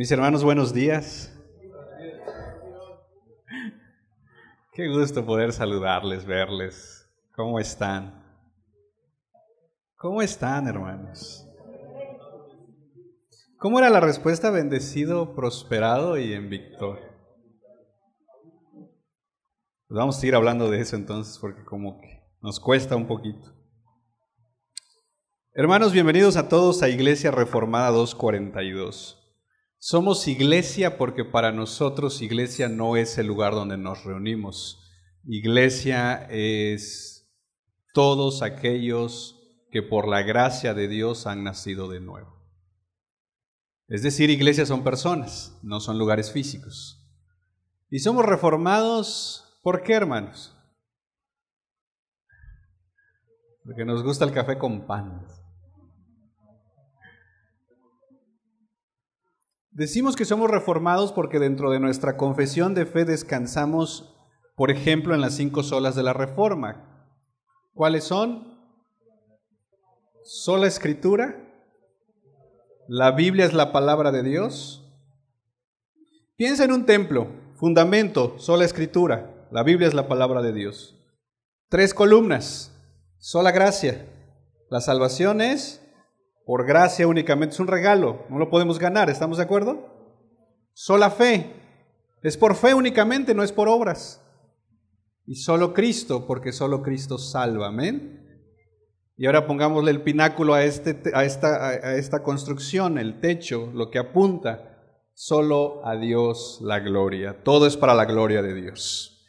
Mis hermanos, buenos días. Qué gusto poder saludarles, verles. ¿Cómo están? ¿Cómo están, hermanos? ¿Cómo era la respuesta? Bendecido, prosperado y en victoria. Pues vamos a ir hablando de eso entonces, porque como que nos cuesta un poquito. Hermanos, bienvenidos a todos a Iglesia Reformada 242. Somos iglesia porque para nosotros iglesia no es el lugar donde nos reunimos. Iglesia es todos aquellos que por la gracia de Dios han nacido de nuevo. Es decir, iglesias son personas, no son lugares físicos. Y somos reformados, ¿por qué, hermanos? Porque nos gusta el café con pan. Decimos que somos reformados porque dentro de nuestra confesión de fe descansamos, por ejemplo, en las 5 solas de la Reforma. ¿Cuáles son? Sola Escritura, la Biblia es la palabra de Dios. Piensa en un templo, fundamento, sola Escritura, la Biblia es la palabra de Dios. 3 columnas, sola gracia, la salvación es por gracia únicamente, es un regalo, no lo podemos ganar, ¿estamos de acuerdo? Sola fe, es por fe únicamente, no es por obras. Y solo Cristo, porque solo Cristo salva, amén. Y ahora pongámosle el pináculo a esta construcción, el techo, lo que apunta, solo a Dios la gloria, todo es para la gloria de Dios.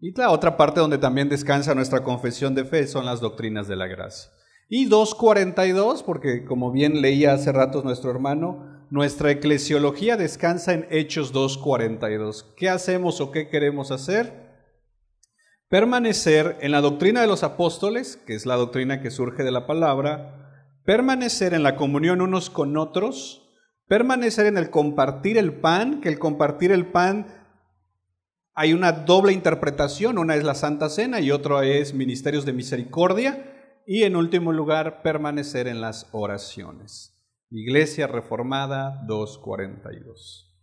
Y la otra parte donde también descansa nuestra confesión de fe son las doctrinas de la gracia. Y 242, porque como bien leía hace rato nuestro hermano, nuestra eclesiología descansa en Hechos 2:42. ¿Qué hacemos o qué queremos hacer? Permanecer en la doctrina de los apóstoles, que es la doctrina que surge de la palabra, permanecer en la comunión unos con otros, permanecer en el compartir el pan, que el compartir el pan hay una doble interpretación, una es la Santa Cena y otra es ministerios de misericordia. Y en último lugar, permanecer en las oraciones. Iglesia Reformada 242.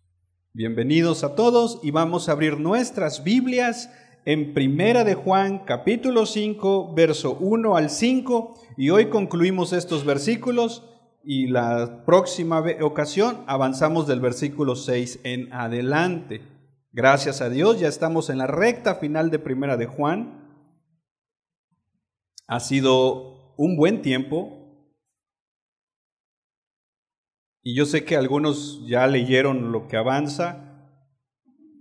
Bienvenidos a todos y vamos a abrir nuestras Biblias en Primera de Juan, capítulo 5, verso 1 al 5. Y hoy concluimos estos versículos y la próxima ocasión avanzamos del versículo 6 en adelante. Gracias a Dios, ya estamos en la recta final de Primera de Juan. Ha sido un buen tiempo y yo sé que algunos ya leyeron lo que avanza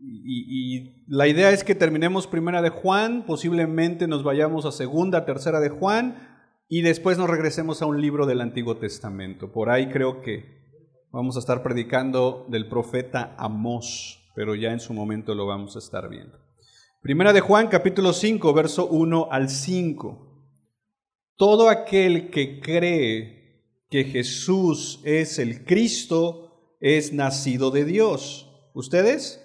y la idea es que terminemos Primera de Juan, posiblemente nos vayamos a Segunda, Tercera de Juan y después nos regresemos a un libro del Antiguo Testamento. Por ahí creo que vamos a estar predicando del profeta Amós, pero ya en su momento lo vamos a estar viendo. Primera de Juan, capítulo 5, verso 1 al 5. Todo aquel que cree que Jesús es el Cristo es nacido de Dios. ¿Ustedes?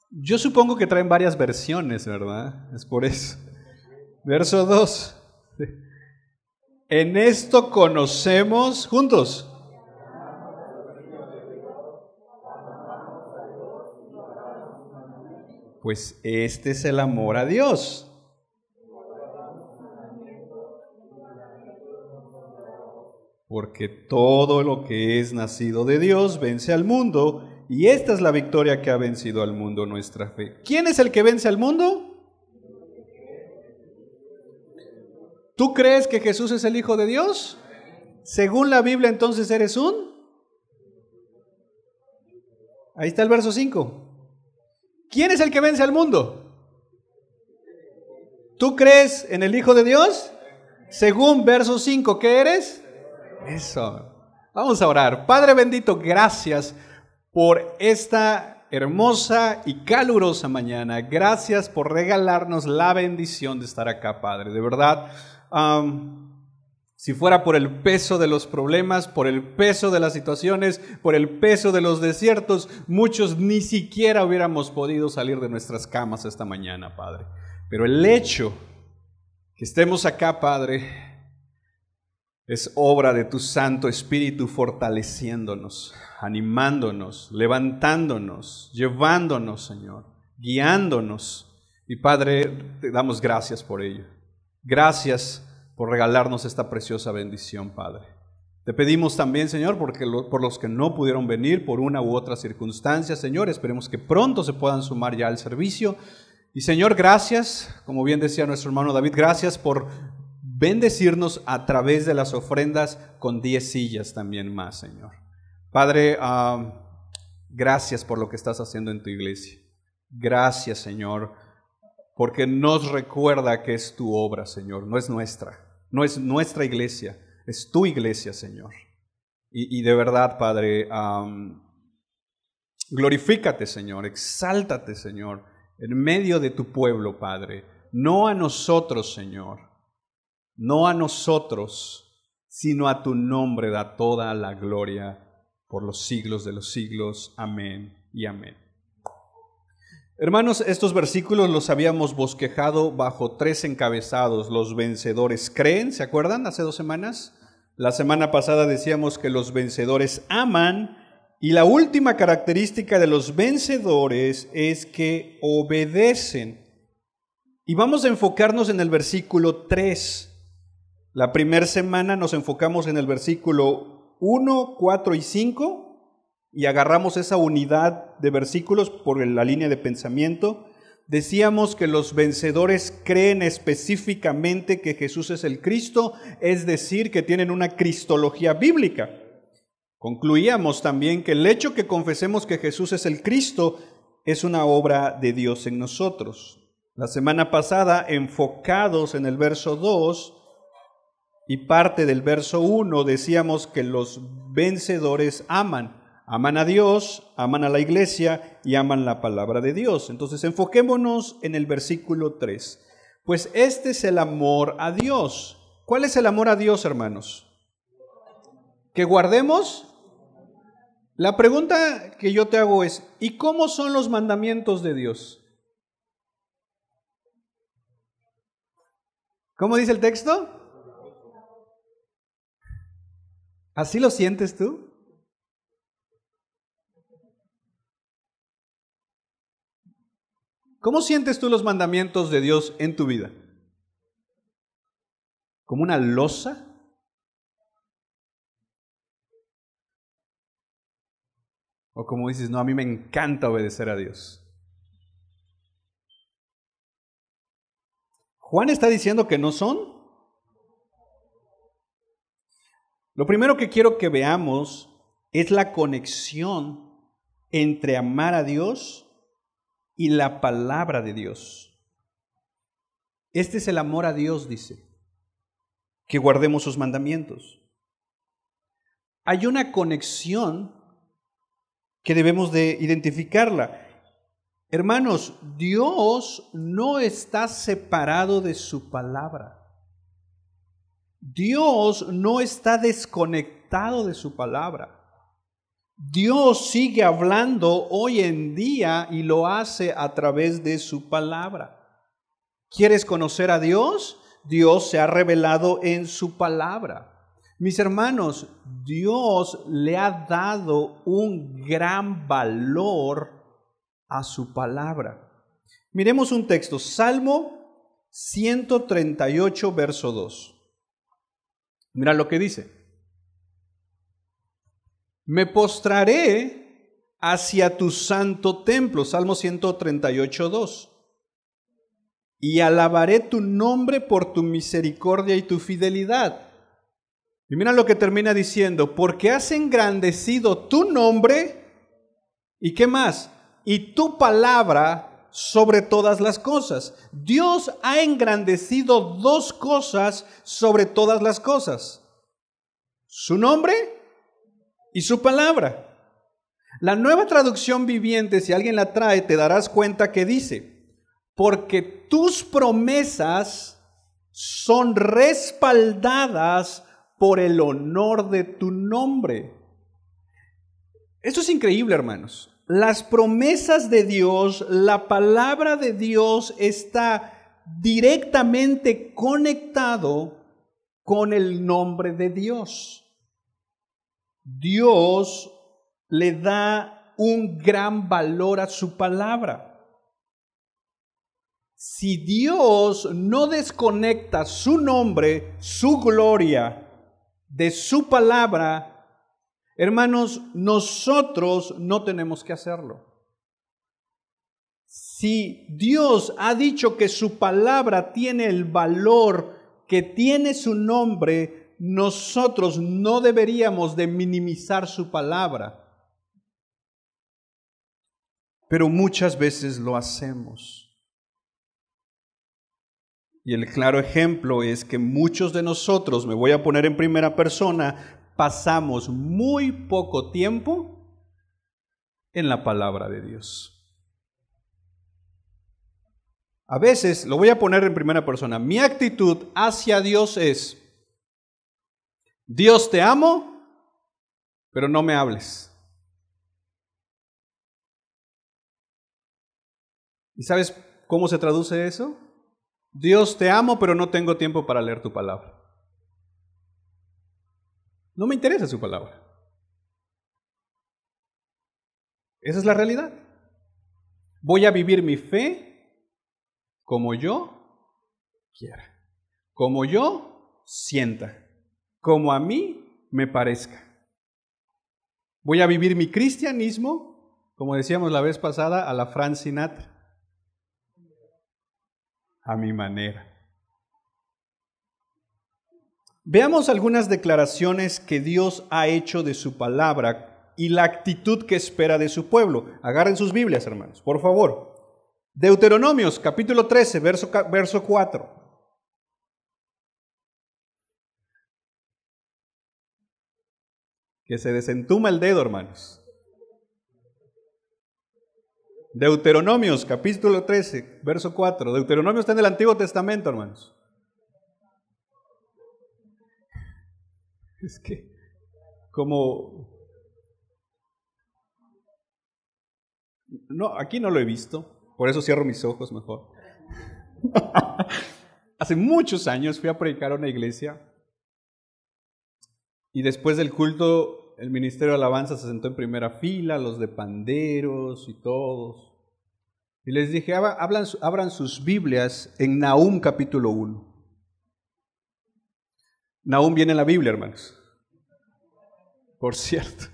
Yo supongo que traen varias versiones, ¿verdad? Es por eso. Verso 2. En esto conocemos, juntos, pues este es el amor a Dios. Porque todo lo que es nacido de Dios vence al mundo, y esta es la victoria que ha vencido al mundo, nuestra fe. ¿Quién es el que vence al mundo? ¿Tú crees que Jesús es el Hijo de Dios? Según la Biblia, entonces eres un... Ahí está el verso 5. ¿Quién es el que vence al mundo? ¿Tú crees en el Hijo de Dios? Según verso 5, ¿qué eres? Eso. Vamos a orar. Padre bendito, gracias por esta hermosa y calurosa mañana. Gracias por regalarnos la bendición de estar acá, Padre. De verdad, si fuera por el peso de los problemas, por el peso de las situaciones, por el peso de los desiertos, muchos ni siquiera hubiéramos podido salir de nuestras camas esta mañana, Padre. Pero el hecho Que estemos acá, Padre, es obra de tu Santo Espíritu fortaleciéndonos, animándonos, levantándonos, llevándonos, Señor, guiándonos. Y Padre, te damos gracias por ello. Gracias por regalarnos esta preciosa bendición, Padre. Te pedimos también, Señor, por los que no pudieron venir por una u otra circunstancia, Señor, esperemos que pronto se puedan sumar ya al servicio. Y Señor, gracias, como bien decía nuestro hermano David, gracias por bendecirnos a través de las ofrendas con 10 sillas también más, Señor. Padre, gracias por lo que estás haciendo en tu iglesia. Gracias, Señor, porque nos recuerda que es tu obra, Señor, no es nuestra iglesia, es tu iglesia, Señor. Y de verdad, Padre, glorifícate, Señor, exáltate, Señor, en medio de tu pueblo, Padre. No a nosotros, Señor, no a nosotros, sino a tu nombre da toda la gloria por los siglos de los siglos. Amén y amén. Hermanos, estos versículos los habíamos bosquejado bajo 3 encabezados. Los vencedores creen, ¿se acuerdan? Hace 2 semanas. La semana pasada decíamos que los vencedores aman, y la última característica de los vencedores es que obedecen. Y vamos a enfocarnos en el versículo 3. La primera semana nos enfocamos en el versículo 1, 4 y 5. Y agarramos esa unidad de versículos por la línea de pensamiento. Decíamos que los vencedores creen específicamente que Jesús es el Cristo, es decir, que tienen una cristología bíblica. Concluíamos también que el hecho que confesemos que Jesús es el Cristo es una obra de Dios en nosotros. La semana pasada, enfocados en el verso 2 y parte del verso 1, decíamos que los vencedores aman a Dios, aman a la iglesia y aman la palabra de Dios. Entonces enfoquémonos en el versículo 3. Pues este es el amor a Dios. ¿Cuál es el amor a Dios, hermanos? ¿Que guardemos? La pregunta que yo te hago es, ¿y cómo son los mandamientos de Dios? ¿Cómo dice el texto? ¿Así lo sientes tú? ¿Cómo sientes tú los mandamientos de Dios en tu vida? ¿Como una losa? ¿O como dices, no, a mí me encanta obedecer a Dios? Juan está diciendo que no son. Lo primero que quiero que veamos es la conexión entre amar a Dios y la palabra de Dios. Este es el amor a Dios, dice, que guardemos sus mandamientos. Hay una conexión que debemos de identificarla. Hermanos, Dios no está separado de su palabra. Dios no está desconectado de su palabra. Dios sigue hablando hoy en día y lo hace a través de su palabra. ¿Quieres conocer a Dios? Dios se ha revelado en su palabra. Mis hermanos, Dios le ha dado un gran valor a su palabra. Miremos un texto, Salmo 138, verso 2. Mira lo que dice. Me postraré hacia tu santo templo, Salmo 138, 2. Y alabaré tu nombre por tu misericordia y tu fidelidad. Y mira lo que termina diciendo, porque has engrandecido tu nombre, ¿y qué más? Y tu palabra sobre todas las cosas. Dios ha engrandecido 2 cosas sobre todas las cosas. Su nombre y su palabra. La Nueva Traducción Viviente, si alguien la trae, te darás cuenta que dice, porque tus promesas son respaldadas por el honor de tu nombre. Esto es increíble, hermanos. Las promesas de Dios, la palabra de Dios está directamente conectado con el nombre de Dios. Dios le da un gran valor a su palabra. Si Dios no desconecta su nombre, su gloria de su palabra, hermanos, nosotros no tenemos que hacerlo. Si Dios ha dicho que su palabra tiene el valor que tiene su nombre, nosotros no deberíamos de minimizar su palabra. Pero muchas veces lo hacemos. Y el claro ejemplo es que muchos de nosotros, me voy a poner en primera persona, pasamos muy poco tiempo en la palabra de Dios. A veces, lo voy a poner en primera persona, mi actitud hacia Dios es: Dios, te amo, pero no me hables. ¿Y sabes cómo se traduce eso? Dios, te amo, pero no tengo tiempo para leer tu palabra. No me interesa su palabra. Esa es la realidad. Voy a vivir mi fe como yo quiera, como yo sienta, como a mí me parezca. Voy a vivir mi cristianismo, como decíamos la vez pasada, a la Frank Sinatra, a mi manera. Veamos algunas declaraciones que Dios ha hecho de su palabra y la actitud que espera de su pueblo. Agarren sus Biblias, hermanos, por favor. Deuteronomios, capítulo 13, verso 4. Que se desentuma el dedo, hermanos. Deuteronomios, capítulo 13, verso 4. Deuteronomio está en el Antiguo Testamento, hermanos. Es que, no, aquí no lo he visto, por eso cierro mis ojos mejor. Hace muchos años fui a predicar a una iglesia y después del culto el ministerio de alabanza se sentó en primera fila, los de panderos y todos. Y les dije, abran sus Biblias en Nahum capítulo 1. Nahum viene en la Biblia, hermanos. Por cierto.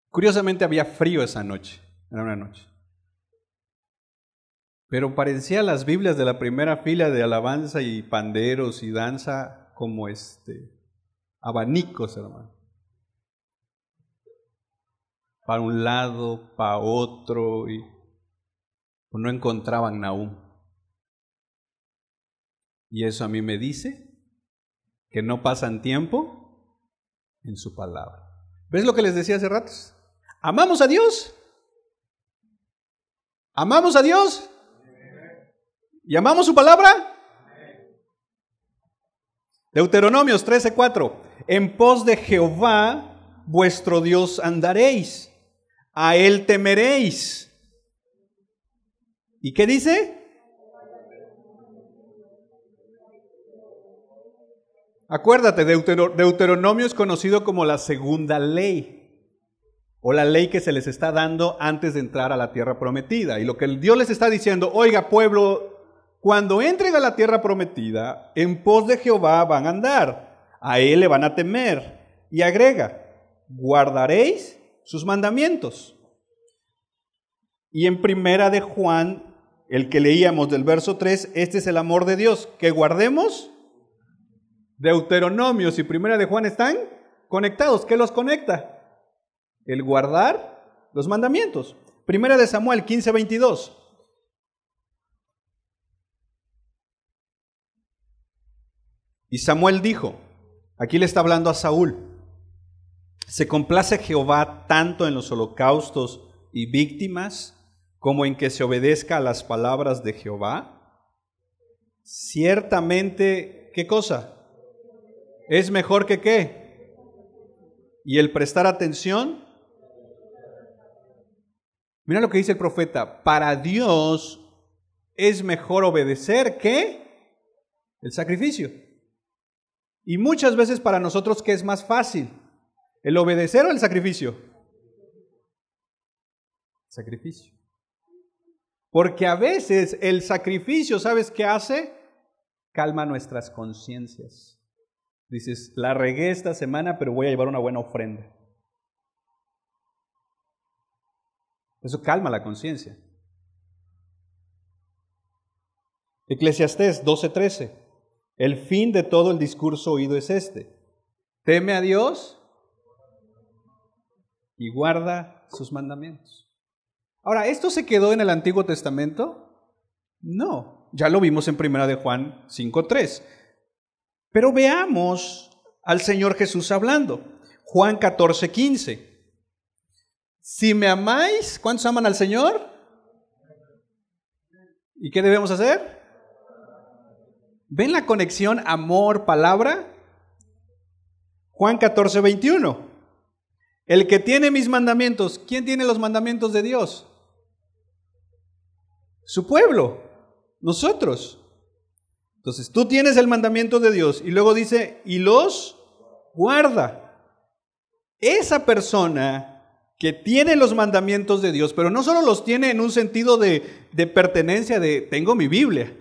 Curiosamente había frío esa noche, era una noche. Pero parecía las Biblias de la primera fila de alabanza y panderos y danza como abanicos, hermano. Para un lado, para otro, y no encontraban Nahum. Y eso a mí me dice que no pasan tiempo en su palabra. ¿Ves lo que les decía hace ratos? ¿Amamos a Dios? ¿Amamos a Dios? ¿Y amamos su palabra? Deuteronomios 13:4. En pos de Jehová vuestro Dios andaréis, a Él temeréis. ¿Y qué dice? Acuérdate, Deuteronomio es conocido como la segunda ley, o la ley que se les está dando antes de entrar a la tierra prometida. Y lo que Dios les está diciendo, oiga pueblo, cuando entren a la tierra prometida, en pos de Jehová van a andar, a Él le van a temer. Y agrega, guardaréis sus mandamientos. Y en primera de Juan, el que leíamos del verso 3, este es el amor de Dios, que guardemos. Deuteronomios y primera de Juan están conectados. ¿Qué los conecta? El guardar los mandamientos. Primera de Samuel 15:22. Y Samuel dijo, aquí le está hablando a Saúl, ¿se complace Jehová tanto en los holocaustos y víctimas como en que se obedezca a las palabras de Jehová? Ciertamente, ¿qué cosa? ¿Es mejor que qué? ¿Y el prestar atención? Mira lo que dice el profeta, para Dios es mejor obedecer que el sacrificio. Y muchas veces para nosotros, ¿qué es más fácil? ¿El obedecer o el sacrificio? Sacrificio. Porque a veces el sacrificio, ¿sabes qué hace? Calma nuestras conciencias. Dices, la regué esta semana, pero voy a llevar una buena ofrenda. Eso calma la conciencia. Eclesiastés 12:13. El fin de todo el discurso oído es este: teme a Dios y guarda sus mandamientos. Ahora, ¿esto se quedó en el Antiguo Testamento? No, ya lo vimos en 1 de Juan 5:3. Pero veamos al Señor Jesús hablando. Juan 14:15. Si me amáis, ¿cuántos aman al Señor? ¿Y qué debemos hacer? ¿Ven la conexión amor-palabra? Juan 14:21. El que tiene mis mandamientos, ¿quién tiene los mandamientos de Dios? Su pueblo, nosotros. Entonces, tú tienes el mandamiento de Dios y luego dice, y los guarda. Esa persona que tiene los mandamientos de Dios, pero no solo los tiene en un sentido de pertenencia, de tengo mi Biblia,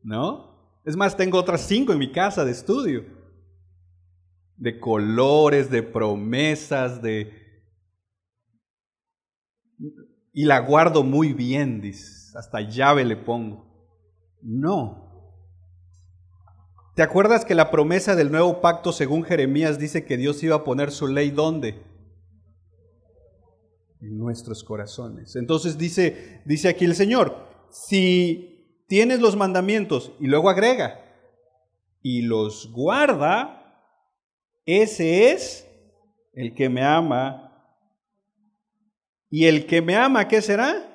¿no? Es más, tengo otras 5 en mi casa de estudio, de colores, de promesas, y la guardo muy bien, dice, hasta llave le pongo. No. ¿Te acuerdas que la promesa del nuevo pacto, según Jeremías, dice que Dios iba a poner su ley ¿dónde? En nuestros corazones. Entonces dice aquí el Señor, si tienes los mandamientos, y luego agrega, y los guarda, ese es el que me ama. ¿Y el que me ama, qué será?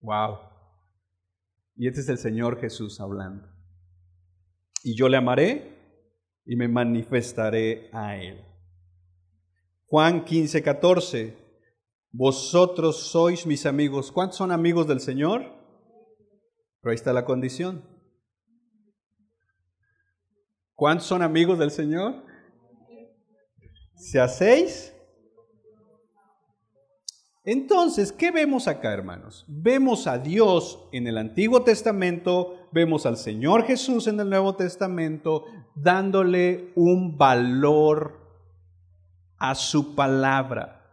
Wow. Y este es el Señor Jesús hablando. Y yo le amaré y me manifestaré a Él. Juan 15:14. Vosotros sois mis amigos. ¿Cuántos son amigos del Señor? Pero ahí está la condición. ¿Cuántos son amigos del Señor? Si hacéis. Entonces, ¿qué vemos acá, hermanos? Vemos a Dios en el Antiguo Testamento, vemos al Señor Jesús en el Nuevo Testamento, dándole un valor a su palabra,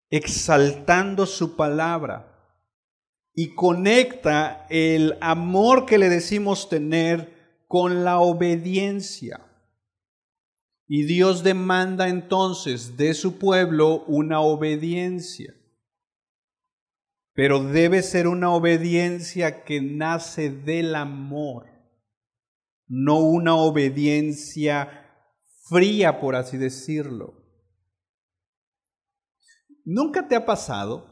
exaltando su palabra, y conecta el amor que le decimos tener con la obediencia. Y Dios demanda entonces de su pueblo una obediencia. Pero debe ser una obediencia que nace del amor, no una obediencia fría, por así decirlo. ¿Nunca te ha pasado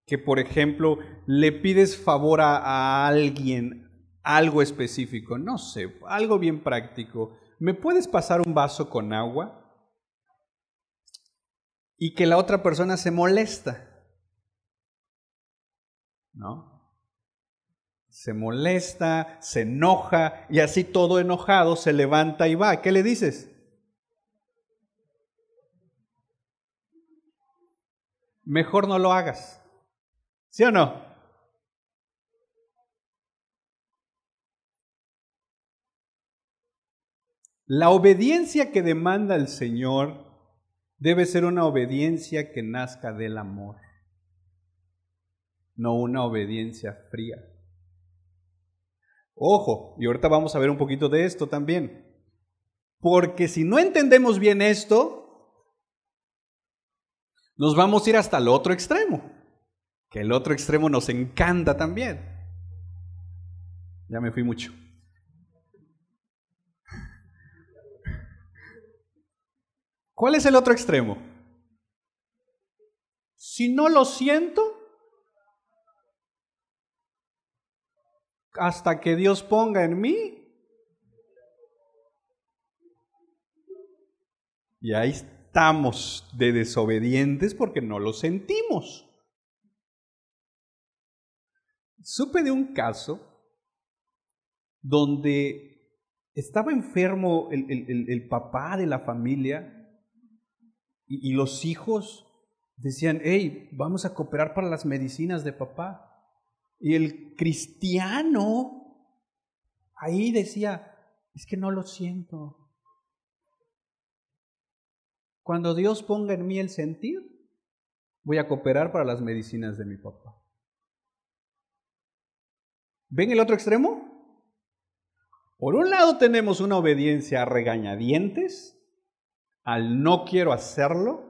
que, por ejemplo, le pides favor a alguien algo específico? No sé, algo bien práctico. ¿Me puedes pasar un vaso con agua? Y que la otra persona se molesta, ¿no? Se molesta, se enoja, y así todo enojado se levanta y va. ¿Qué le dices? Mejor no lo hagas. ¿Sí o no? La obediencia que demanda el Señor debe ser una obediencia que nazca del amor, no una obediencia fría. Ojo, y ahorita vamos a ver un poquito de esto también, porque si no entendemos bien esto, nos vamos a ir hasta el otro extremo, que el otro extremo nos encanta también. Ya me fui mucho. ¿Cuál es el otro extremo? Si no lo siento, hasta que Dios ponga en mí, y ahí estamos de desobedientes porque no lo sentimos. Supe de un caso donde estaba enfermo el papá de la familia y los hijos decían, hey, vamos a cooperar para las medicinas de papá. Y el cristiano ahí decía, es que no lo siento. Cuando Dios ponga en mí el sentir, voy a cooperar para las medicinas de mi papá. ¿Ven el otro extremo? Por un lado tenemos una obediencia a regañadientes, al no quiero hacerlo,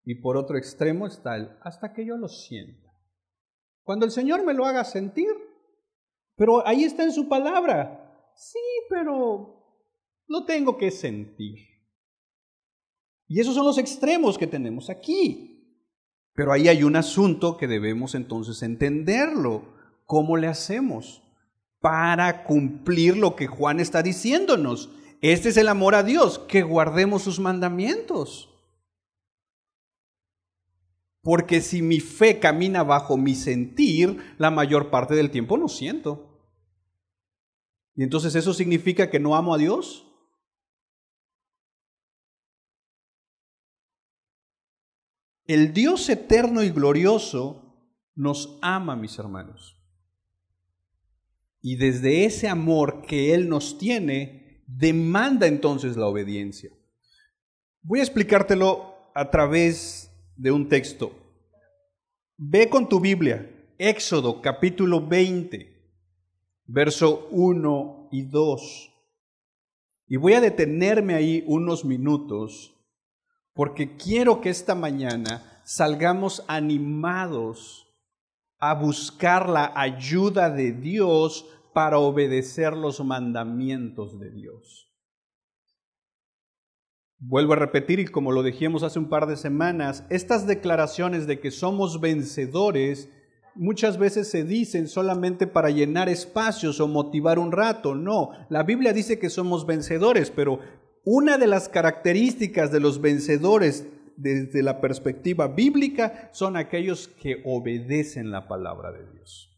y por otro extremo está el hasta que yo lo sienta. Cuando el Señor me lo haga sentir, pero ahí está en su palabra. Sí, pero lo tengo que sentir. Y esos son los extremos que tenemos aquí. Pero ahí hay un asunto que debemos entonces entenderlo. ¿Cómo le hacemos para cumplir lo que Juan está diciéndonos? Este es el amor a Dios, que guardemos sus mandamientos. Porque si mi fe camina bajo mi sentir, la mayor parte del tiempo no siento. ¿Y entonces eso significa que no amo a Dios? El Dios eterno y glorioso nos ama, mis hermanos. Y desde ese amor que Él nos tiene, demanda entonces la obediencia. Voy a explicártelo a través de un texto. Ve con tu Biblia, Éxodo capítulo 20, verso 1 y 2. Y voy a detenerme ahí unos minutos porque quiero que esta mañana salgamos animados a buscar la ayuda de Dios para obedecer los mandamientos de Dios. Vuelvo a repetir, y como lo dijimos hace un par de semanas, estas declaraciones de que somos vencedores muchas veces se dicen solamente para llenar espacios o motivar un rato. No, la Biblia dice que somos vencedores, pero una de las características de los vencedores desde la perspectiva bíblica son aquellos que obedecen la palabra de Dios.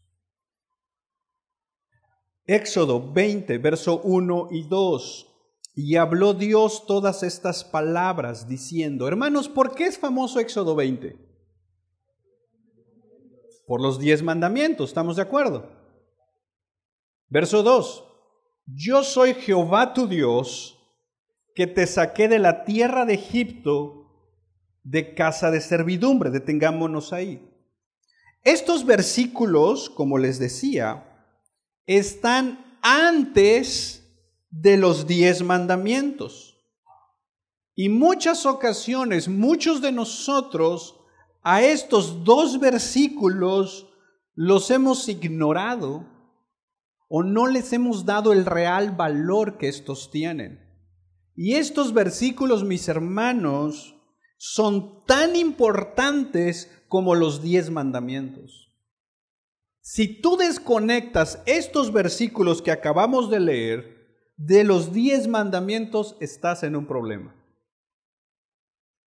Éxodo 20, verso 1 y 2. Y habló Dios todas estas palabras diciendo, hermanos, ¿por qué es famoso Éxodo 20? Por los 10 mandamientos, ¿estamos de acuerdo? Verso 2. Yo soy Jehová tu Dios, que te saqué de la tierra de Egipto, de casa de servidumbre. Detengámonos ahí. Estos versículos, como les decía, están antes de los 10 mandamientos. Y muchas ocasiones, muchos de nosotros a estos 2 versículos los hemos ignorado o no les hemos dado el real valor que estos tienen. Y estos versículos, mis hermanos, son tan importantes como los 10 mandamientos. Si tú desconectas estos versículos que acabamos de leer de los 10 mandamientos, estás en un problema.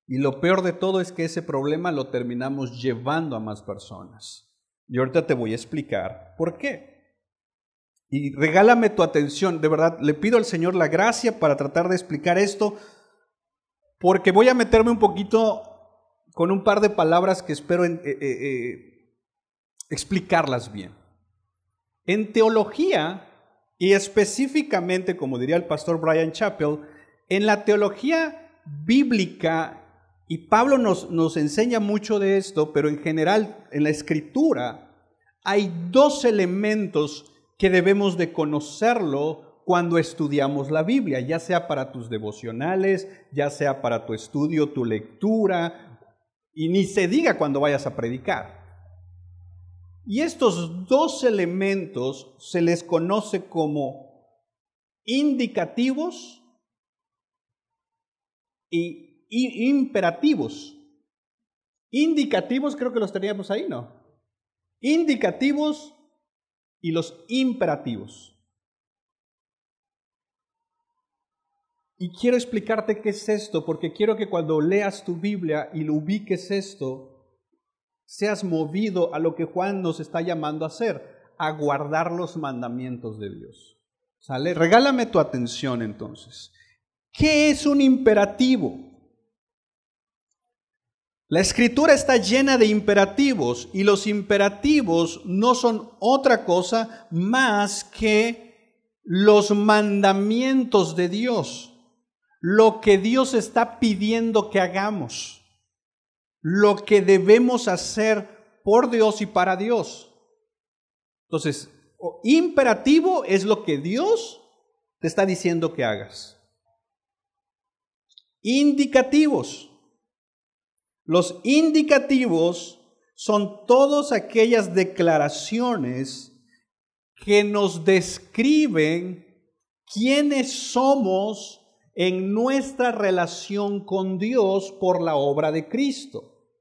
Y lo peor de todo es que ese problema lo terminamos llevando a más personas. Y ahorita te voy a explicar por qué. Y regálame tu atención, de verdad, le pido al Señor la gracia para tratar de explicar esto, porque voy a meterme un poquito con un par de palabras que espero explicarlas bien. En teología, y específicamente, como diría el pastor Bryan Chapell, en la teología bíblica, y Pablo nos enseña mucho de esto, pero en general en la Escritura hay 2 elementos que debemos de conocerlo cuando estudiamos la Biblia, ya sea para tus devocionales, ya sea para tu estudio, tu lectura, y ni se diga cuando vayas a predicar. Y estos 2 elementos se les conoce como indicativos y imperativos. Indicativos creo que los teníamos ahí, ¿no? Indicativos y los imperativos. Y quiero explicarte qué es esto, porque quiero que cuando leas tu Biblia y lo ubiques esto, seas movido a lo que Juan nos está llamando a hacer, a guardar los mandamientos de Dios. ¿Sale? Regálame tu atención entonces. ¿Qué es un imperativo? La Escritura está llena de imperativos y los imperativos no son otra cosa más que los mandamientos de Dios, lo que Dios está pidiendo que hagamos, lo que debemos hacer por Dios y para Dios. Entonces, imperativo es lo que Dios te está diciendo que hagas. Indicativos. Los indicativos son todas aquellas declaraciones que nos describen quiénes somos en nuestra relación con Dios por la obra de Cristo.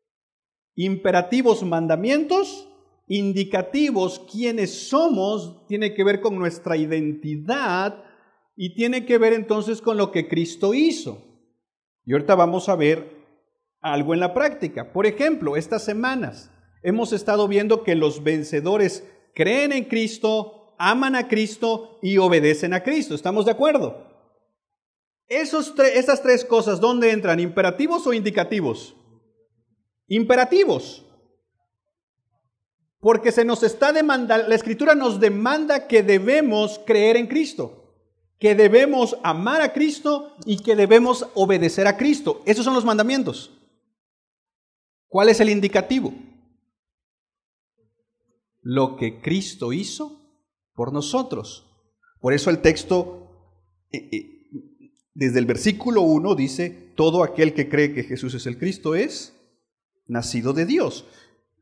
Imperativos, mandamientos. Indicativos, quiénes somos, tiene que ver con nuestra identidad y tiene que ver entonces con lo que Cristo hizo. Y ahorita vamos a ver algo en la práctica. Por ejemplo, estas semanas hemos estado viendo que los vencedores creen en Cristo, aman a Cristo y obedecen a Cristo. ¿Estamos de acuerdo? Estas tres cosas, ¿dónde entran? ¿Imperativos o indicativos? Imperativos. Porque se nos está demandando, la Escritura nos demanda que debemos creer en Cristo, que debemos amar a Cristo y que debemos obedecer a Cristo. Esos son los mandamientos. ¿Cuál es el indicativo? Lo que Cristo hizo por nosotros. Por eso el texto, desde el versículo 1 dice, todo aquel que cree que Jesús es el Cristo es nacido de Dios.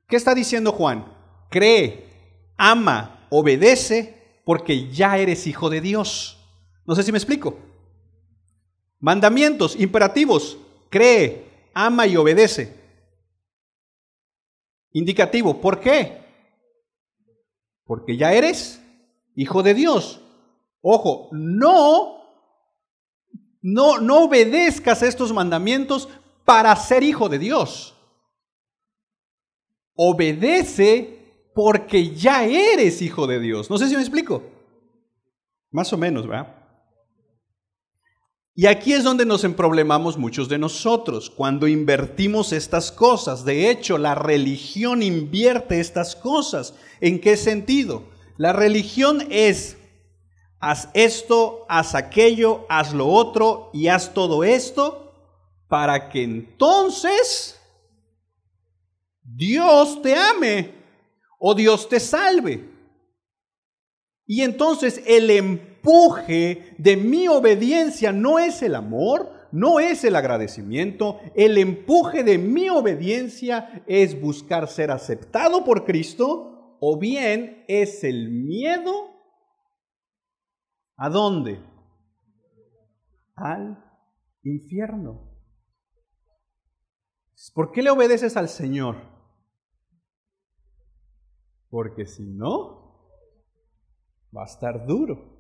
¿Qué está diciendo Juan? Cree, ama, obedece, porque ya eres hijo de Dios. No sé si me explico. Mandamientos, imperativos, cree, ama y obedece. Indicativo, ¿por qué? Porque ya eres hijo de Dios. Ojo, no obedezcas estos mandamientos para ser hijo de Dios. Obedece porque ya eres hijo de Dios. No sé si me explico. Más o menos, ¿verdad? Y aquí es donde nos emproblemamos muchos de nosotros, cuando invertimos estas cosas. De hecho, la religión invierte estas cosas. ¿En qué sentido? La religión es, haz esto, haz aquello, haz lo otro y haz todo esto para que entonces Dios te ame o Dios te salve. Y entonces el empuje de mi obediencia no es el amor, no es el agradecimiento. El empuje de mi obediencia es buscar ser aceptado por Cristo, o bien es el miedo. ¿A dónde? Al infierno. ¿Por qué le obedeces al Señor? Porque si no, va a estar duro.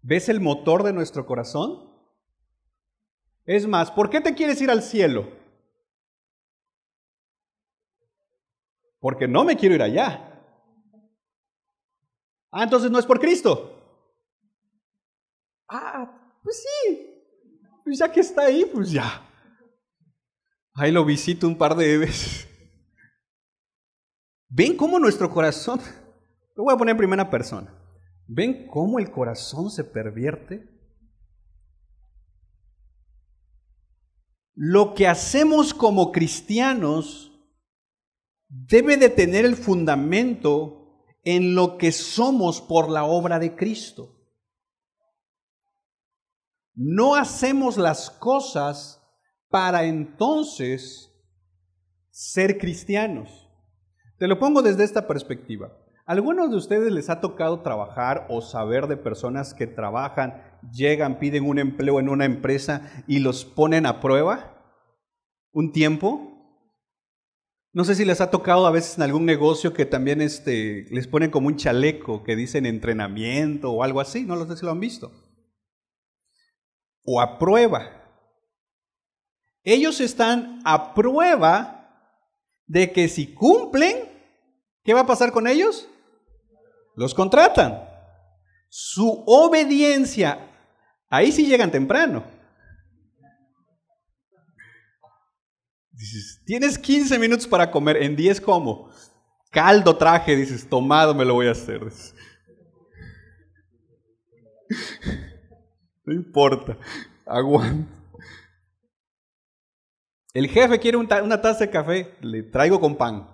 ¿Ves el motor de nuestro corazón? Es más, ¿por qué te quieres ir al cielo? Porque no me quiero ir allá. Ah, entonces no es por Cristo. Ah, pues sí. Pues ya que está ahí, pues ya. Ahí lo visito un par de veces. ¿Ven cómo nuestro corazón, lo voy a poner en primera persona, ven cómo el corazón se pervierte? Lo que hacemos como cristianos debe de tener el fundamento en lo que somos por la obra de Cristo. No hacemos las cosas para entonces ser cristianos. Te lo pongo desde esta perspectiva. ¿A algunos de ustedes les ha tocado trabajar o saber de personas que trabajan, llegan, piden un empleo en una empresa y los ponen a prueba un tiempo? No sé si les ha tocado a veces en algún negocio que también les ponen como un chaleco que dicen entrenamiento o algo así, no sé si lo han visto. o a prueba. Ellos están a prueba de que si cumplen, ¿qué va a pasar con ellos? Los contratan. Su obediencia, ahí sí llegan temprano. Dices, tienes 15 minutos para comer, en 10 como. Caldo traje, dices, tomado me lo voy a hacer. No importa, aguanta. El jefe quiere una taza de café, le traigo con pan.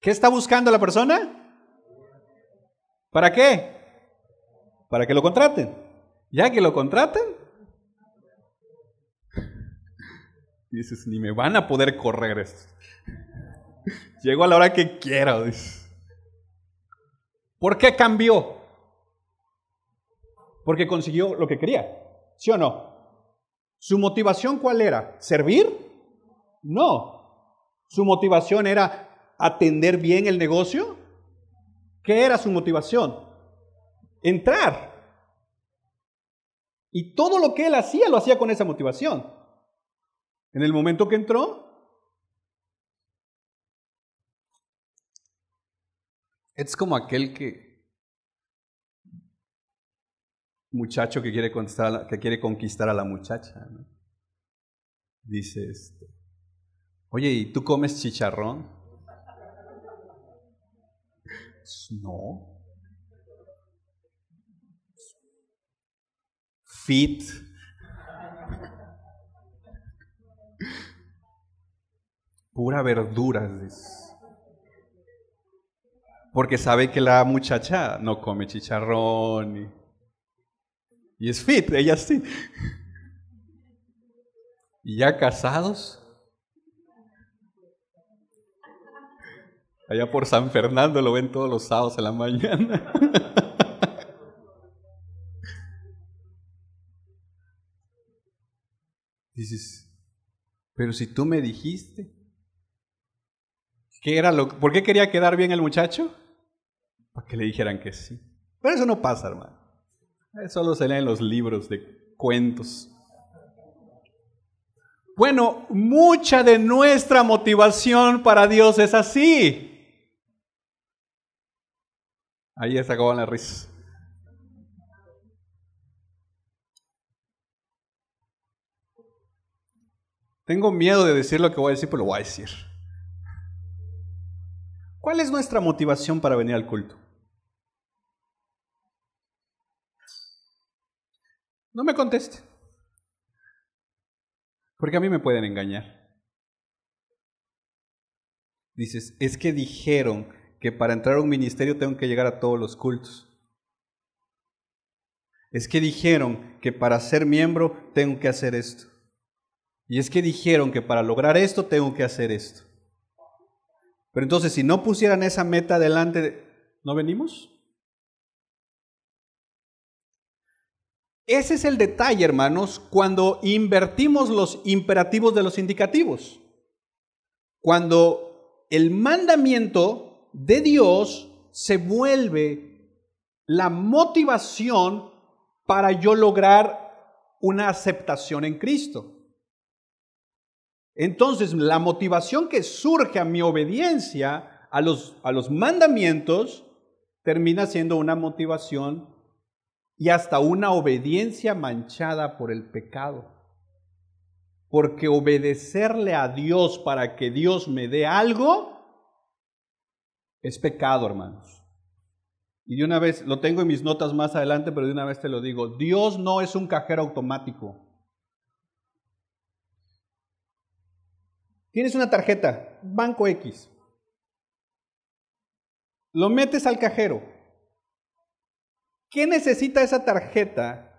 ¿Qué está buscando la persona? ¿Para qué? Para que lo contraten. Ya que lo contraten, dices, ni me van a poder correr esto. Llego a la hora que quiero. Dices. ¿Por qué cambió? Porque consiguió lo que quería. ¿Sí o no? ¿Su motivación cuál era? ¿Servir? No. ¿Su motivación era atender bien el negocio? ¿Qué era su motivación? Entrar. Y todo lo que él hacía, lo hacía con esa motivación. En el momento que entró, es como aquel muchacho que quiere conquistar a la muchacha, ¿no? Dice oye, ¿y tú comes chicharrón? No. Fit. Pura verduras, dice. Porque sabe que la muchacha no come chicharrón y es fit, ella sí. Y ya casados, allá por San Fernando lo ven todos los sábados en la mañana. Dices, pero si tú me dijiste, ¿por qué quería quedar bien el muchacho? Para que le dijeran que sí. Pero eso no pasa, hermano. Eso solo se lee en los libros de cuentos. Bueno, mucha de nuestra motivación para Dios es así. Ahí se acaban las risas. Tengo miedo de decir lo que voy a decir, pero lo voy a decir. ¿Cuál es nuestra motivación para venir al culto? No me conteste. Porque a mí me pueden engañar. Dices, es que dijeron que para entrar a un ministerio tengo que llegar a todos los cultos. Es que dijeron que para ser miembro tengo que hacer esto. Y es que dijeron que para lograr esto tengo que hacer esto. Pero entonces, si no pusieran esa meta delante, ¿no venimos? Ese es el detalle, hermanos, cuando invertimos los imperativos de los indicativos. Cuando el mandamiento de Dios se vuelve la motivación para yo lograr una aceptación en Cristo. Entonces, la motivación que surge a mi obediencia a los mandamientos termina siendo una motivación y hasta una obediencia manchada por el pecado. Porque obedecerle a Dios para que Dios me dé algo es pecado, hermanos. Y de una vez, lo tengo en mis notas más adelante, pero de una vez te lo digo, Dios no es un cajero automático. Tienes una tarjeta, Banco X. Lo metes al cajero. ¿Qué necesita esa tarjeta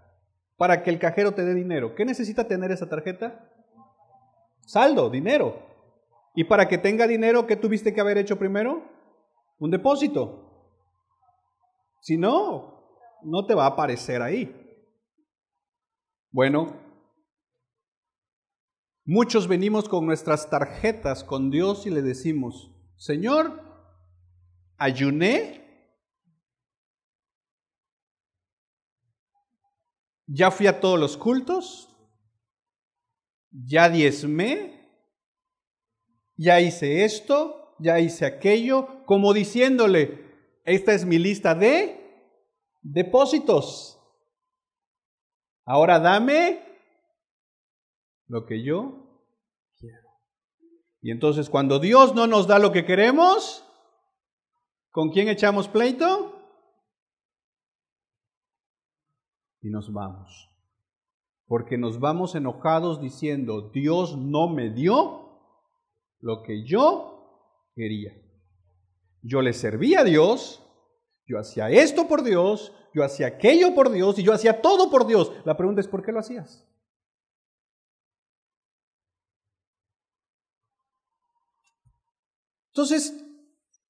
para que el cajero te dé dinero? ¿Qué necesita tener esa tarjeta? Saldo, dinero. Y para que tenga dinero, ¿qué tuviste que haber hecho primero? Un depósito. Si no, no te va a aparecer ahí. Bueno, muchos venimos con nuestras tarjetas con Dios y le decimos, Señor, ayuné, ya fui a todos los cultos, ya diezmé, ya hice esto, ya hice aquello, como diciéndole, esta es mi lista de depósitos. Ahora dame lo que yo quiero. Y entonces cuando Dios no nos da lo que queremos, ¿con quién echamos pleito? Y nos vamos. Porque nos vamos enojados diciendo, Dios no me dio lo que yo quería. Yo le servía a Dios, yo hacía esto por Dios, yo hacía aquello por Dios y yo hacía todo por Dios. La pregunta es, ¿por qué lo hacías? Entonces,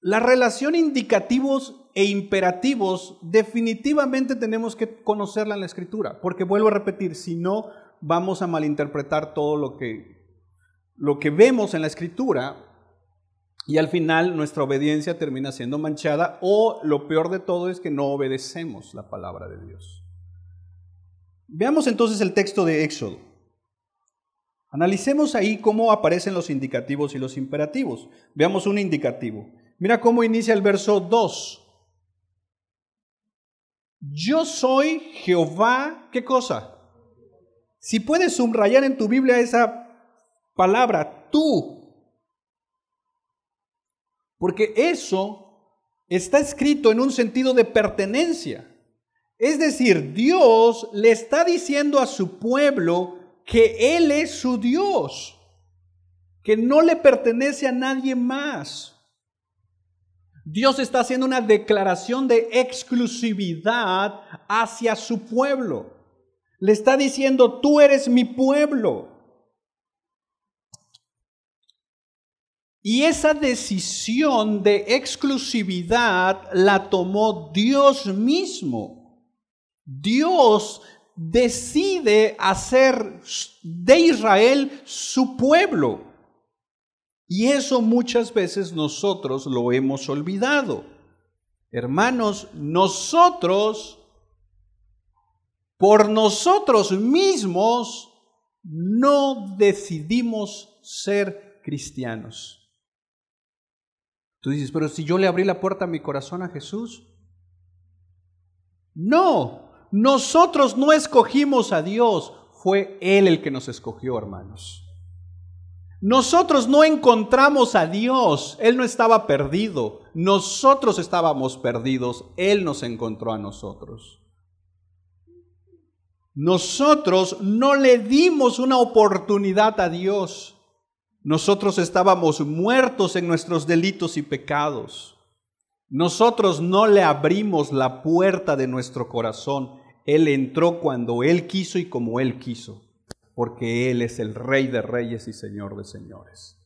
la relación indicativos e imperativos definitivamente tenemos que conocerla en la Escritura, porque vuelvo a repetir, si no vamos a malinterpretar todo lo que vemos en la Escritura y al final nuestra obediencia termina siendo manchada o lo peor de todo es que no obedecemos la palabra de Dios. Veamos entonces el texto de Éxodo. Analicemos ahí cómo aparecen los indicativos y los imperativos. Veamos un indicativo. Mira cómo inicia el verso 2. Yo soy Jehová, ¿qué cosa? Si puedes subrayar en tu Biblia esa palabra, tú. Porque eso está escrito en un sentido de pertenencia. Es decir, Dios le está diciendo a su pueblo que Él es su Dios, que no le pertenece a nadie más. Dios está haciendo una declaración de exclusividad hacia su pueblo. Le está diciendo, tú eres mi pueblo. Y esa decisión de exclusividad la tomó Dios mismo. Dios decide hacer de Israel su pueblo. Y eso muchas veces nosotros lo hemos olvidado. Hermanos, nosotros, por nosotros mismos, no decidimos ser cristianos. Tú dices, pero si yo le abrí la puerta a mi corazón a Jesús. No, nosotros no escogimos a Dios, fue Él el que nos escogió, hermanos. Nosotros no encontramos a Dios, Él no estaba perdido, nosotros estábamos perdidos, Él nos encontró a nosotros. Nosotros no le dimos una oportunidad a Dios, nosotros estábamos muertos en nuestros delitos y pecados. Nosotros no le abrimos la puerta de nuestro corazón, Él entró cuando Él quiso y como Él quiso. Porque Él es el Rey de Reyes y Señor de Señores.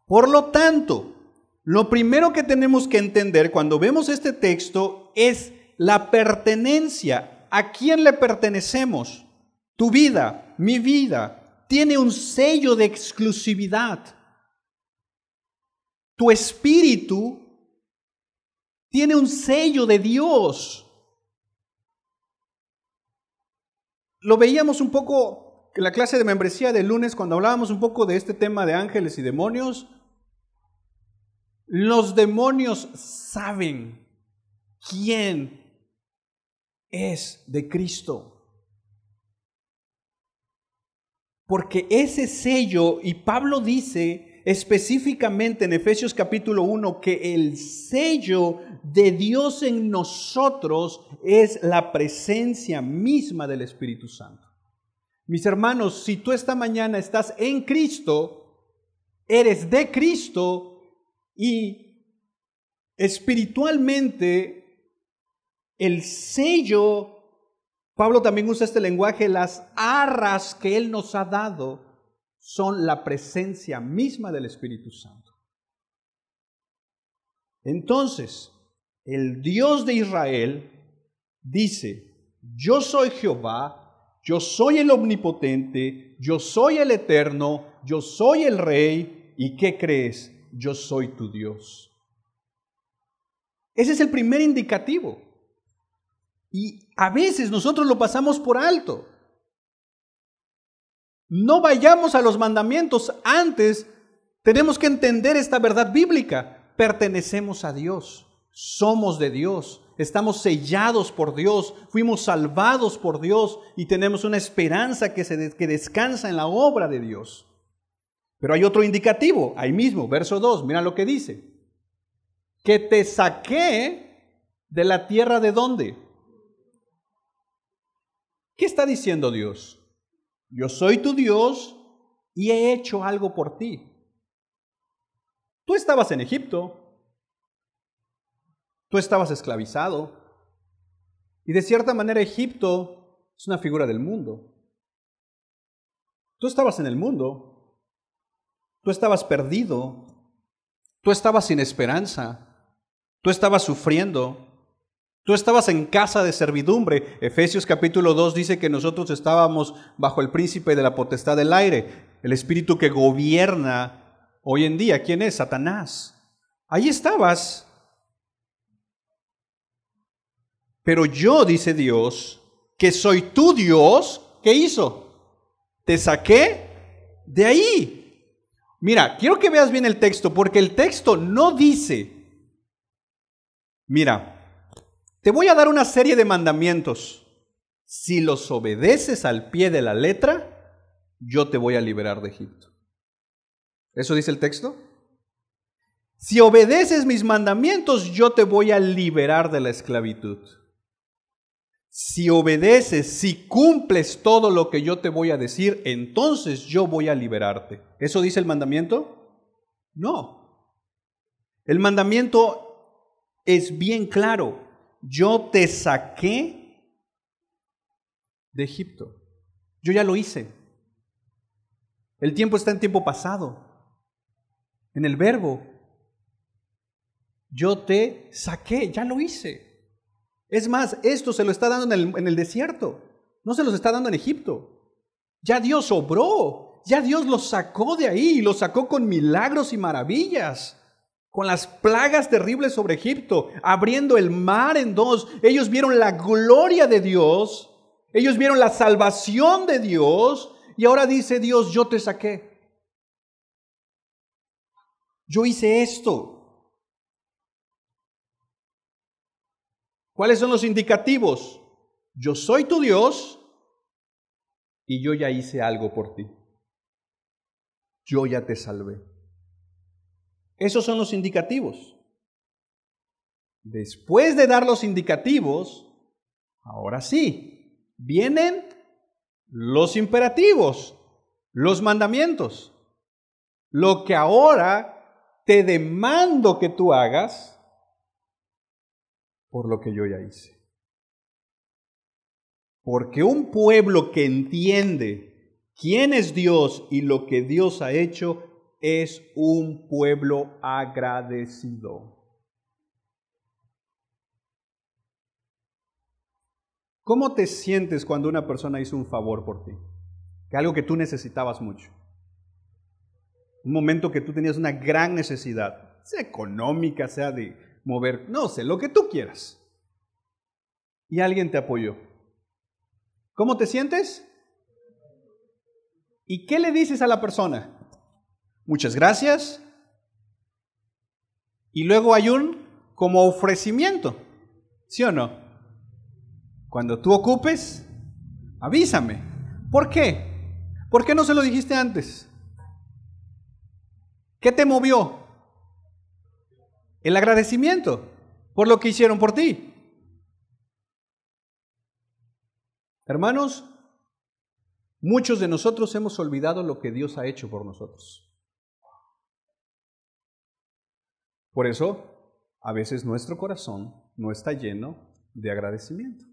Por lo tanto, lo primero que tenemos que entender cuando vemos este texto es la pertenencia. ¿A quién le pertenecemos? Tu vida, mi vida, tiene un sello de exclusividad. Tu espíritu tiene un sello de Dios. Lo veíamos un poco en la clase de membresía del lunes cuando hablábamos un poco de este tema de ángeles y demonios. Los demonios saben quién es de Cristo. Porque ese sello, y Pablo dice específicamente en Efesios capítulo 1 que el sello de Dios en nosotros es la presencia misma del Espíritu Santo. Mis hermanos, si tú esta mañana estás en Cristo, eres de Cristo y espiritualmente el sello, Pablo también usa este lenguaje, las arras que Él nos ha dado son la presencia misma del Espíritu Santo. Entonces, el Dios de Israel dice, yo soy Jehová, yo soy el omnipotente, yo soy el eterno, yo soy el rey, ¿y qué crees? Yo soy tu Dios. Ese es el primer indicativo. Y a veces nosotros lo pasamos por alto. No vayamos a los mandamientos antes. Tenemos que entender esta verdad bíblica. Pertenecemos a Dios. Somos de Dios. Estamos sellados por Dios. Fuimos salvados por Dios. Y tenemos una esperanza que descansa en la obra de Dios. Pero hay otro indicativo. Ahí mismo, verso 2. Mira lo que dice. Que te saqué de la tierra de ¿dónde? ¿Qué está diciendo Dios? Yo soy tu Dios y he hecho algo por ti. Tú estabas en Egipto. Tú estabas esclavizado. Y de cierta manera Egipto es una figura del mundo. Tú estabas en el mundo. Tú estabas perdido. Tú estabas sin esperanza. Tú estabas sufriendo. Tú estabas en casa de servidumbre. Efesios capítulo 2 dice que nosotros estábamos bajo el príncipe de la potestad del aire, el espíritu que gobierna hoy en día. ¿Quién es? Satanás. Ahí estabas. Pero yo, dice Dios, que soy tu Dios, ¿qué hizo? Te saqué de ahí. Mira, quiero que veas bien el texto, porque el texto no dice, mira, te voy a dar una serie de mandamientos. Si los obedeces al pie de la letra, yo te voy a liberar de Egipto. ¿Eso dice el texto? Si obedeces mis mandamientos, yo te voy a liberar de la esclavitud. Si obedeces, si cumples todo lo que yo te voy a decir, entonces yo voy a liberarte. ¿Eso dice el mandamiento? No. El mandamiento es bien claro. Yo te saqué de Egipto. Yo ya lo hice. El tiempo está en tiempo pasado. En el verbo. Yo te saqué, ya lo hice. Es más, esto se lo está dando en el desierto. No se los está dando en Egipto. Ya Dios obró. Ya Dios los sacó de ahí. Y los sacó con milagros y maravillas. Con las plagas terribles sobre Egipto, abriendo el mar en dos. Ellos vieron la gloria de Dios, ellos vieron la salvación de Dios, y ahora dice Dios, yo te saqué. Yo hice esto. ¿Cuáles son los indicativos? Yo soy tu Dios y yo ya hice algo por ti. Yo ya te salvé. Esos son los indicativos. Después de dar los indicativos, ahora sí, vienen los imperativos, los mandamientos. Lo que ahora te demando que tú hagas por lo que yo ya hice. Porque un pueblo que entiende quién es Dios y lo que Dios ha hecho, es un pueblo agradecido. ¿Cómo te sientes cuando una persona hizo un favor por ti? Que algo que tú necesitabas mucho. Un momento que tú tenías una gran necesidad, sea económica, sea de mover, no sé, lo que tú quieras. Y alguien te apoyó. ¿Cómo te sientes? ¿Y qué le dices a la persona? Muchas gracias. Y luego hay un como ofrecimiento, ¿sí o no? Cuando tú ocupes, avísame. ¿Por qué? ¿Por qué no se lo dijiste antes? ¿Qué te movió? El agradecimiento por lo que hicieron por ti. Hermanos, muchos de nosotros hemos olvidado lo que Dios ha hecho por nosotros. Por eso, a veces nuestro corazón no está lleno de agradecimiento.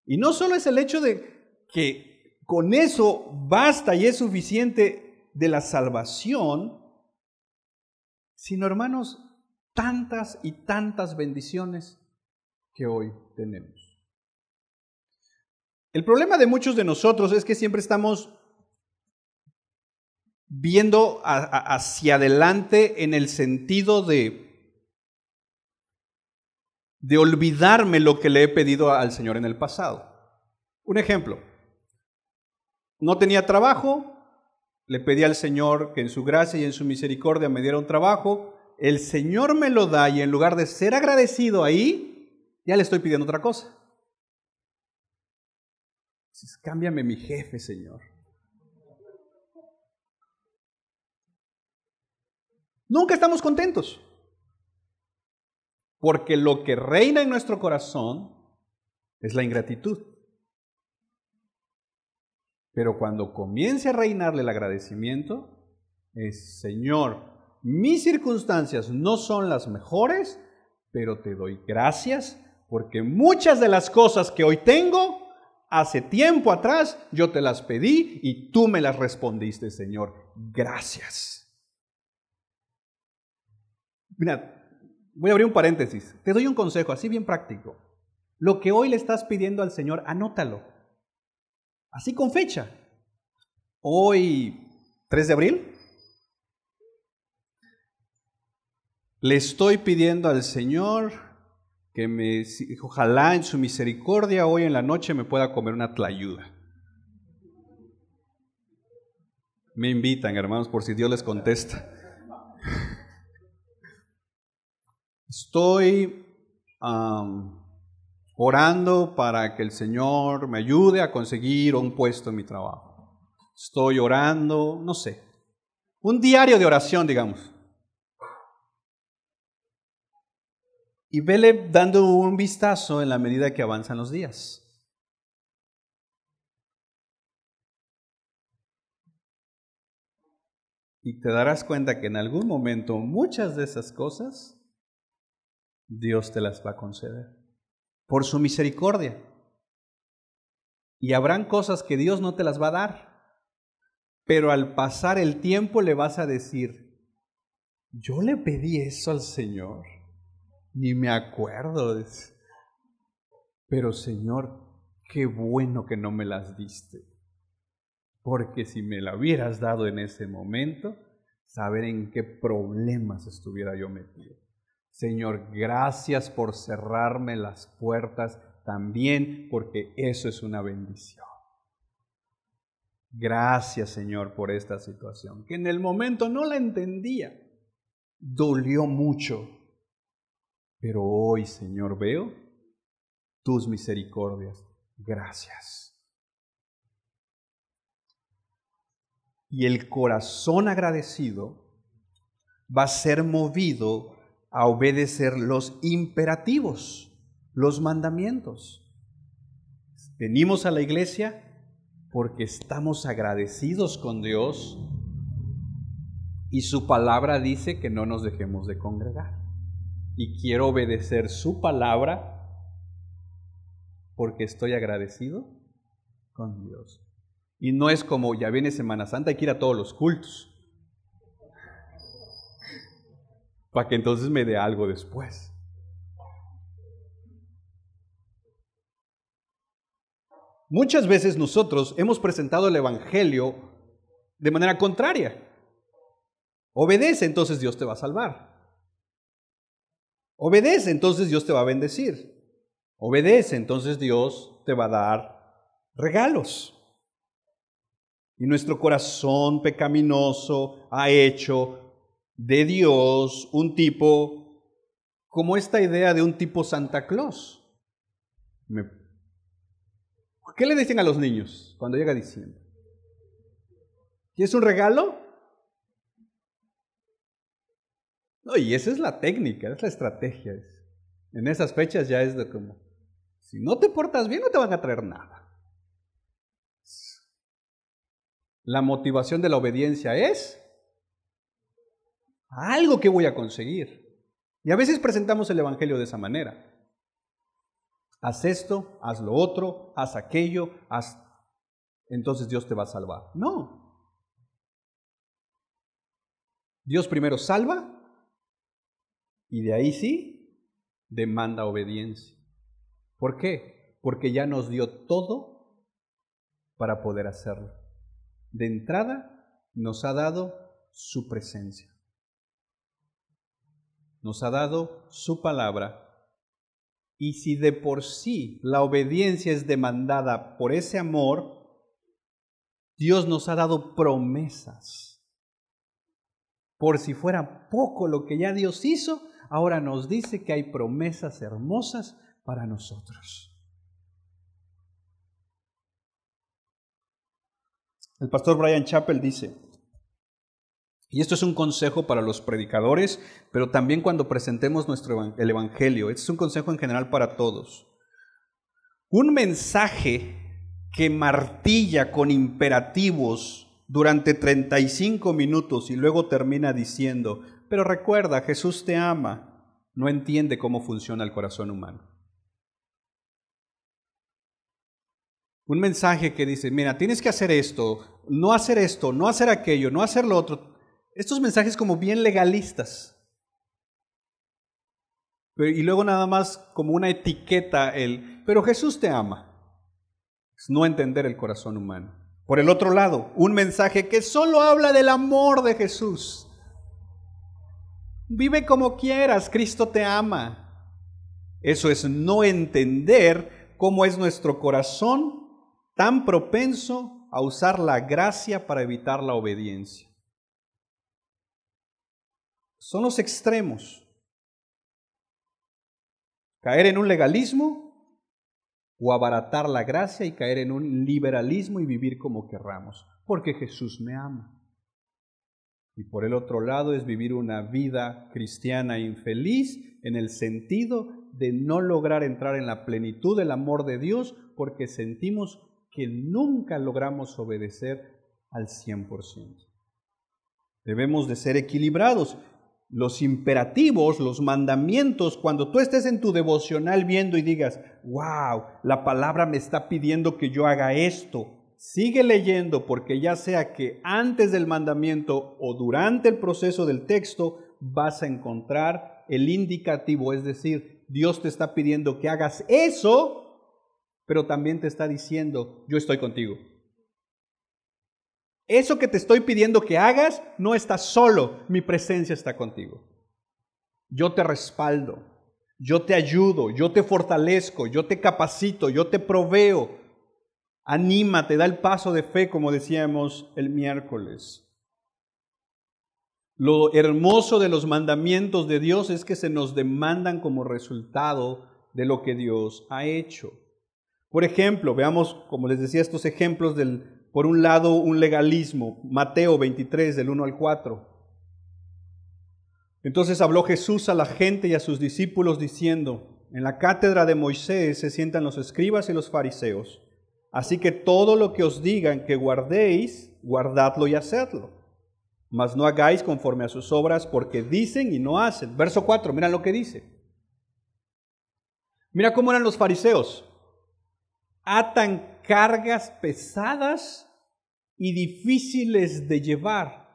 Y no solo es el hecho de que con eso basta y es suficiente de la salvación, sino, hermanos, tantas y tantas bendiciones que hoy tenemos. El problema de muchos de nosotros es que siempre estamos viendo hacia adelante en el sentido de de olvidarme lo que le he pedido al Señor en el pasado. Un ejemplo, no tenía trabajo, le pedí al Señor que en su gracia y en su misericordia me diera un trabajo, el Señor me lo da y en lugar de ser agradecido ahí, ya le estoy pidiendo otra cosa. Cámbiame mi jefe, Señor. Nunca estamos contentos, porque lo que reina en nuestro corazón es la ingratitud. Pero cuando comience a reinarle el agradecimiento, es: Señor, mis circunstancias no son las mejores, pero te doy gracias porque muchas de las cosas que hoy tengo, hace tiempo atrás yo te las pedí y tú me las respondiste, Señor. Gracias. Mira, voy a abrir un paréntesis. Te doy un consejo así bien práctico. Lo que hoy le estás pidiendo al Señor, anótalo. Así con fecha. Hoy, 3 de abril, le estoy pidiendo al Señor que ojalá en su misericordia hoy en la noche me pueda comer una tlayuda. Me invitan, hermanos, por si Dios les contesta. Estoy orando para que el Señor me ayude a conseguir un puesto en mi trabajo. Estoy orando, no sé, un diario de oración, digamos. Y vele dando un vistazo en la medida que avanzan los días. Y te darás cuenta que en algún momento muchas de esas cosas Dios te las va a conceder por su misericordia. Y habrán cosas que Dios no te las va a dar, pero al pasar el tiempo le vas a decir: yo le pedí eso al Señor, ni me acuerdo. Pero Señor, qué bueno que no me las diste, porque si me la hubieras dado en ese momento, saber en qué problemas estuviera yo metido. Señor, gracias por cerrarme las puertas también, porque eso es una bendición. Gracias, Señor, por esta situación, que en el momento no la entendía, dolió mucho, pero hoy, Señor, veo tus misericordias. Gracias. Y el corazón agradecido va a ser movido a obedecer los imperativos, los mandamientos. Venimos a la iglesia porque estamos agradecidos con Dios y su palabra dice que no nos dejemos de congregar. Y quiero obedecer su palabra porque estoy agradecido con Dios. Y no es como ya viene Semana Santa, hay que ir a todos los cultos para que entonces me dé algo después. Muchas veces nosotros hemos presentado el Evangelio de manera contraria. Obedece, entonces Dios te va a salvar. Obedece, entonces Dios te va a bendecir. Obedece, entonces Dios te va a dar regalos. Y nuestro corazón pecaminoso ha hecho de Dios un tipo, como esta idea de un tipo Santa Claus. ¿Qué le dicen a los niños cuando llega diciembre? ¿Quieres un regalo? No, y esa es la técnica, es la estrategia. En esas fechas ya es de como, si no te portas bien no te van a traer nada. La motivación de la obediencia es algo que voy a conseguir. Y a veces presentamos el Evangelio de esa manera. Haz esto, haz lo otro, haz aquello, entonces Dios te va a salvar. No. Dios primero salva y de ahí sí demanda obediencia. ¿Por qué? Porque ya nos dio todo para poder hacerlo. De entrada nos ha dado su presencia. Nos ha dado su palabra Y si de por sí la obediencia es demandada por ese amor, Dios nos ha dado promesas. Por si fuera poco lo que ya Dios hizo, ahora nos dice que hay promesas hermosas para nosotros. El pastor Bryan Chapell dice, y esto es un consejo para los predicadores, pero también cuando presentemos el Evangelio, este es un consejo en general para todos. Un mensaje que martilla con imperativos durante 35 minutos y luego termina diciendo, pero recuerda, Jesús te ama, no entiende cómo funciona el corazón humano. Un mensaje que dice, mira, tienes que hacer esto, no hacer aquello, no hacer lo otro. Estos mensajes como bien legalistas. Y luego nada más como una etiqueta, pero Jesús te ama. Es no entender el corazón humano. Por el otro lado, un mensaje que solo habla del amor de Jesús. Vive como quieras, Cristo te ama. Eso es no entender cómo es nuestro corazón tan propenso a usar la gracia para evitar la obediencia. Son los extremos. Caer en un legalismo o abaratar la gracia y caer en un liberalismo y vivir como querramos, porque Jesús me ama. Y por el otro lado es vivir una vida cristiana infeliz en el sentido de no lograr entrar en la plenitud del amor de Dios porque sentimos que nunca logramos obedecer al 100%. Debemos de ser equilibrados. Los imperativos, los mandamientos, cuando tú estés en tu devocional viendo y digas, wow, la palabra me está pidiendo que yo haga esto, sigue leyendo porque ya sea que antes del mandamiento o durante el proceso del texto vas a encontrar el indicativo, es decir, Dios te está pidiendo que hagas eso, pero también te está diciendo, yo estoy contigo. Eso que te estoy pidiendo que hagas no estás solo, mi presencia está contigo. Yo te respaldo, yo te ayudo, yo te fortalezco, yo te capacito, yo te proveo. Anímate, da el paso de fe, como decíamos el miércoles. Lo hermoso de los mandamientos de Dios es que se nos demandan como resultado de lo que Dios ha hecho. Por ejemplo, veamos, como les decía, estos ejemplos por un lado, un legalismo. Mateo 23, del 1 al 4. Entonces habló Jesús a la gente y a sus discípulos diciendo, en la cátedra de Moisés se sientan los escribas y los fariseos. Así que todo lo que os digan que guardéis, guardadlo y hacedlo. Mas no hagáis conforme a sus obras, porque dicen y no hacen. Verso 4, mira lo que dice. Mira cómo eran los fariseos. Atan cargas pesadas y difíciles de llevar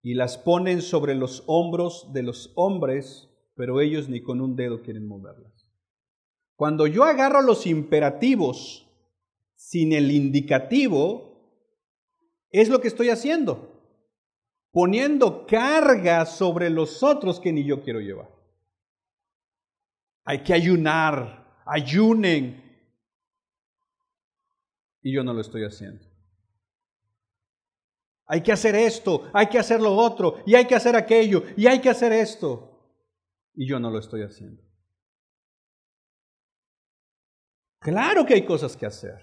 y las ponen sobre los hombros de los hombres, pero ellos ni con un dedo quieren moverlas. Cuando yo agarro los imperativos sin el indicativo, es lo que estoy haciendo, poniendo cargas sobre los otros que ni yo quiero llevar. Hay que ayunar, ayunen. Y yo no lo estoy haciendo. Hay que hacer esto, hay que hacer lo otro, y hay que hacer aquello, y hay que hacer esto. Y yo no lo estoy haciendo. Claro que hay cosas que hacer.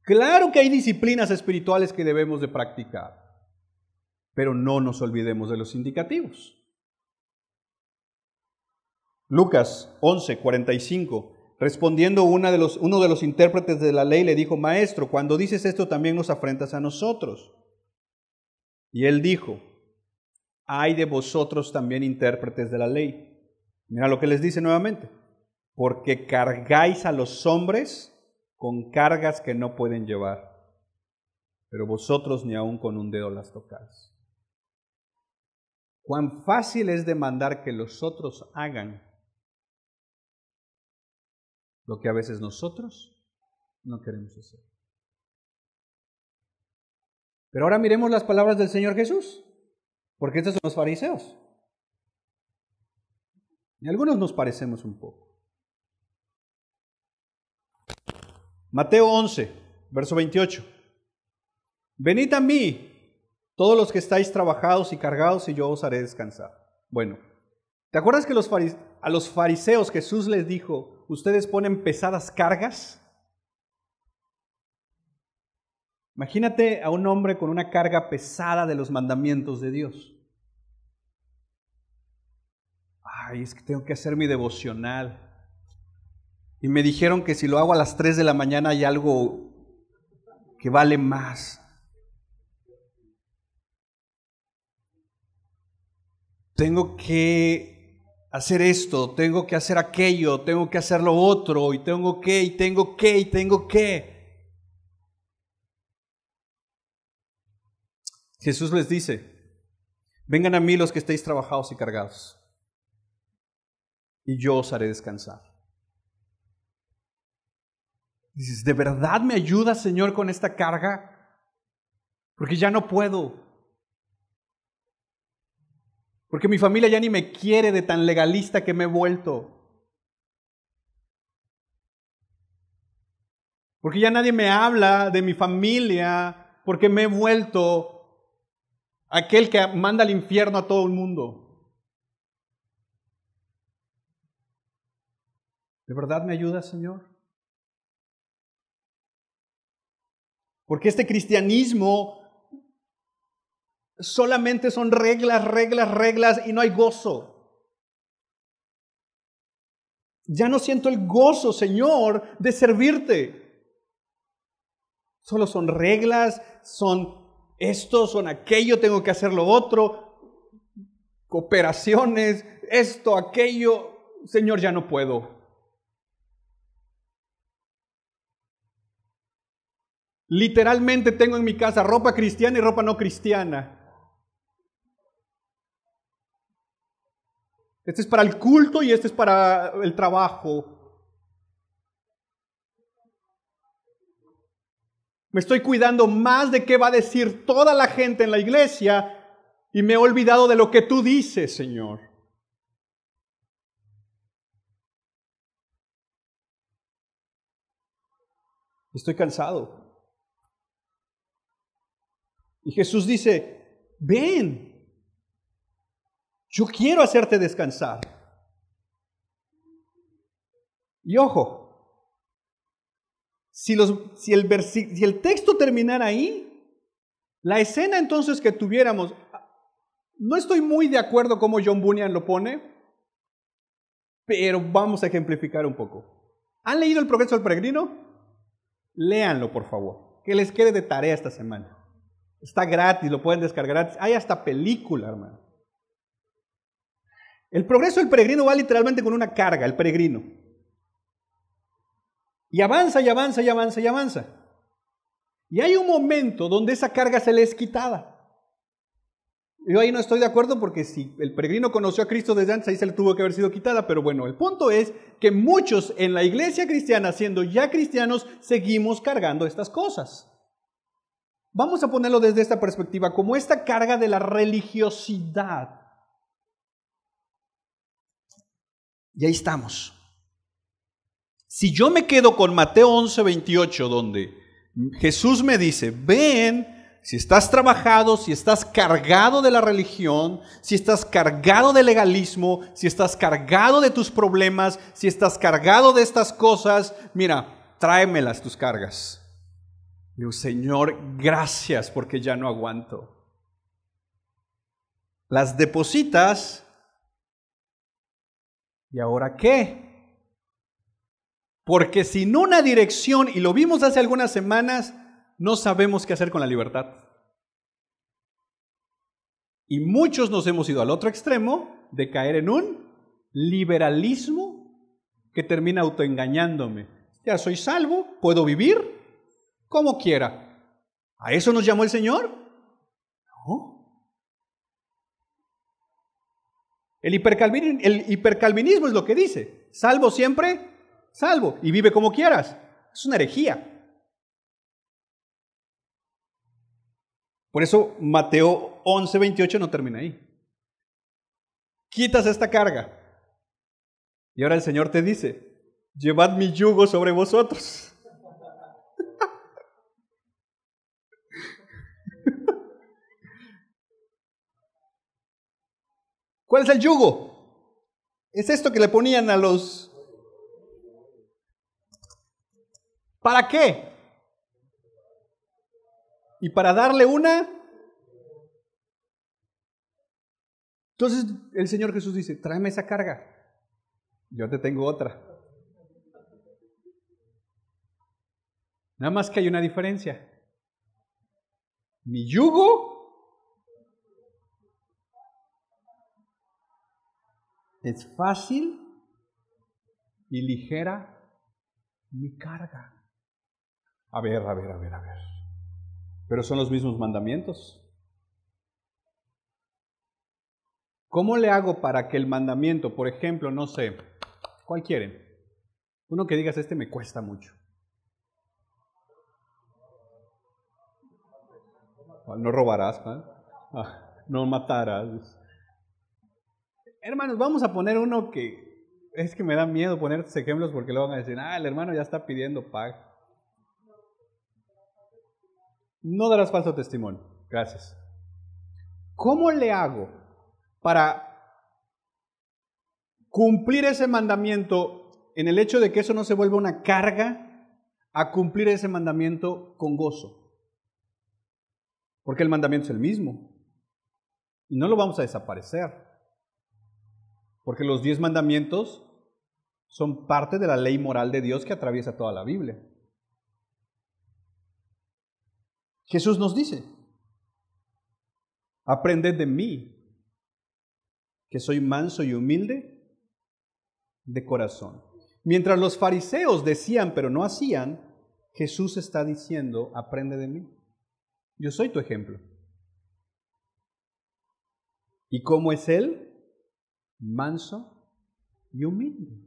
Claro que hay disciplinas espirituales que debemos de practicar. Pero no nos olvidemos de los indicativos. Lucas 11:45. Respondiendo uno de los intérpretes de la ley le dijo, Maestro, cuando dices esto también nos afrentas a nosotros. Y él dijo, ay de vosotros también intérpretes de la ley. Mira lo que les dice nuevamente. Porque cargáis a los hombres con cargas que no pueden llevar, pero vosotros ni aun con un dedo las tocáis. Cuán fácil es demandar que los otros hagan lo que a veces nosotros no queremos hacer. Pero ahora miremos las palabras del Señor Jesús, porque estos son los fariseos. Y algunos nos parecemos un poco. Mateo 11, verso 28. Venid a mí, todos los que estáis trabajados y cargados, y yo os haré descansar. Bueno, ¿te acuerdas que a los fariseos Jesús les dijo, ustedes ponen pesadas cargas? Imagínate a un hombre con una carga pesada de los mandamientos de Dios. Ay, es que tengo que hacer mi devocional. Y me dijeron que si lo hago a las 3 de la mañana hay algo que vale más. Tengo que hacer esto, tengo que hacer aquello, tengo que hacer lo otro, y tengo que. Jesús les dice, vengan a mí los que estéis trabajados y cargados, y yo os haré descansar. Dices, ¿de verdad me ayudas, Señor, con esta carga? Porque ya no puedo. Porque mi familia ya ni me quiere de tan legalista que me he vuelto. Porque ya nadie me habla de mi familia, porque me he vuelto aquel que manda al infierno a todo el mundo. ¿De verdad me ayudas, Señor? Porque este cristianismo solamente son reglas y no hay gozo. Ya no siento el gozo, Señor, de servirte. Solo son reglas, son esto, son aquello, tengo que hacer lo otro, cooperaciones, esto, aquello. Señor, ya no puedo. Literalmente tengo en mi casa ropa cristiana y ropa no cristiana. Este es para el culto y este es para el trabajo. Me estoy cuidando más de qué va a decir toda la gente en la iglesia y me he olvidado de lo que tú dices, Señor. Estoy cansado. Y Jesús dice, ven, yo quiero hacerte descansar. Y ojo, si el texto terminara ahí, la escena entonces que tuviéramos, no estoy muy de acuerdo como John Bunyan lo pone, pero vamos a ejemplificar un poco. ¿Han leído El Progreso del Peregrino? Léanlo, por favor, que les quede de tarea esta semana. Está gratis, lo pueden descargar gratis. Hay hasta película, hermano. El progreso del peregrino va literalmente con una carga, el peregrino. Y avanza, y avanza, y avanza, y avanza. Y hay un momento donde esa carga se le es quitada. Yo ahí no estoy de acuerdo porque si el peregrino conoció a Cristo desde antes, ahí se le tuvo que haber sido quitada. Pero bueno, el punto es que muchos en la iglesia cristiana, siendo ya cristianos, seguimos cargando estas cosas. Vamos a ponerlo desde esta perspectiva, como esta carga de la religiosidad. Y ahí estamos. Si yo me quedo con Mateo 11, 28, donde Jesús me dice, ven, si estás trabajado, si estás cargado de la religión, si estás cargado de legalismo, si estás cargado de tus problemas, si estás cargado de estas cosas, mira, tráemelas tus cargas. Digo, Señor, gracias porque ya no aguanto. Las depositas, ¿y ahora qué? Porque sin una dirección, y lo vimos hace algunas semanas, no sabemos qué hacer con la libertad. Y muchos nos hemos ido al otro extremo de caer en un liberalismo que termina autoengañándome. Ya soy salvo, puedo vivir como quiera. ¿A eso nos llamó el Señor? No. El hipercalvinismo es lo que dice. Salvo siempre, salvo. Y vive como quieras. Es una herejía. Por eso Mateo 11, 28 no termina ahí. Quitas esta carga. Y ahora el Señor te dice, llevad mi yugo sobre vosotros. ¿Cuál es el yugo? Es esto que le ponían a los... ¿Para qué? Y para darle una... Entonces el Señor Jesús dice, tráeme esa carga, yo te tengo otra. Nada más que hay una diferencia. Mi yugo es fácil y ligera mi carga. A ver. Pero son los mismos mandamientos. ¿Cómo le hago para que el mandamiento, por ejemplo, no sé, ¿cuál quieren? Uno que digas, este me cuesta mucho. No robarás, ¿no? No matarás. Hermanos, vamos a poner uno que es que me da miedo poner estos ejemplos porque luego van a decir, el hermano ya está pidiendo paga. No darás falso testimonio. Gracias. ¿Cómo le hago para cumplir ese mandamiento en el hecho de que eso no se vuelva una carga a cumplir ese mandamiento con gozo? Porque el mandamiento es el mismo. Y no lo vamos a desaparecer. Porque los 10 mandamientos son parte de la ley moral de Dios que atraviesa toda la Biblia. Jesús nos dice, aprended de mí, que soy manso y humilde de corazón. Mientras los fariseos decían pero no hacían, Jesús está diciendo, aprende de mí. Yo soy tu ejemplo. ¿Y cómo es Él? Manso y humilde.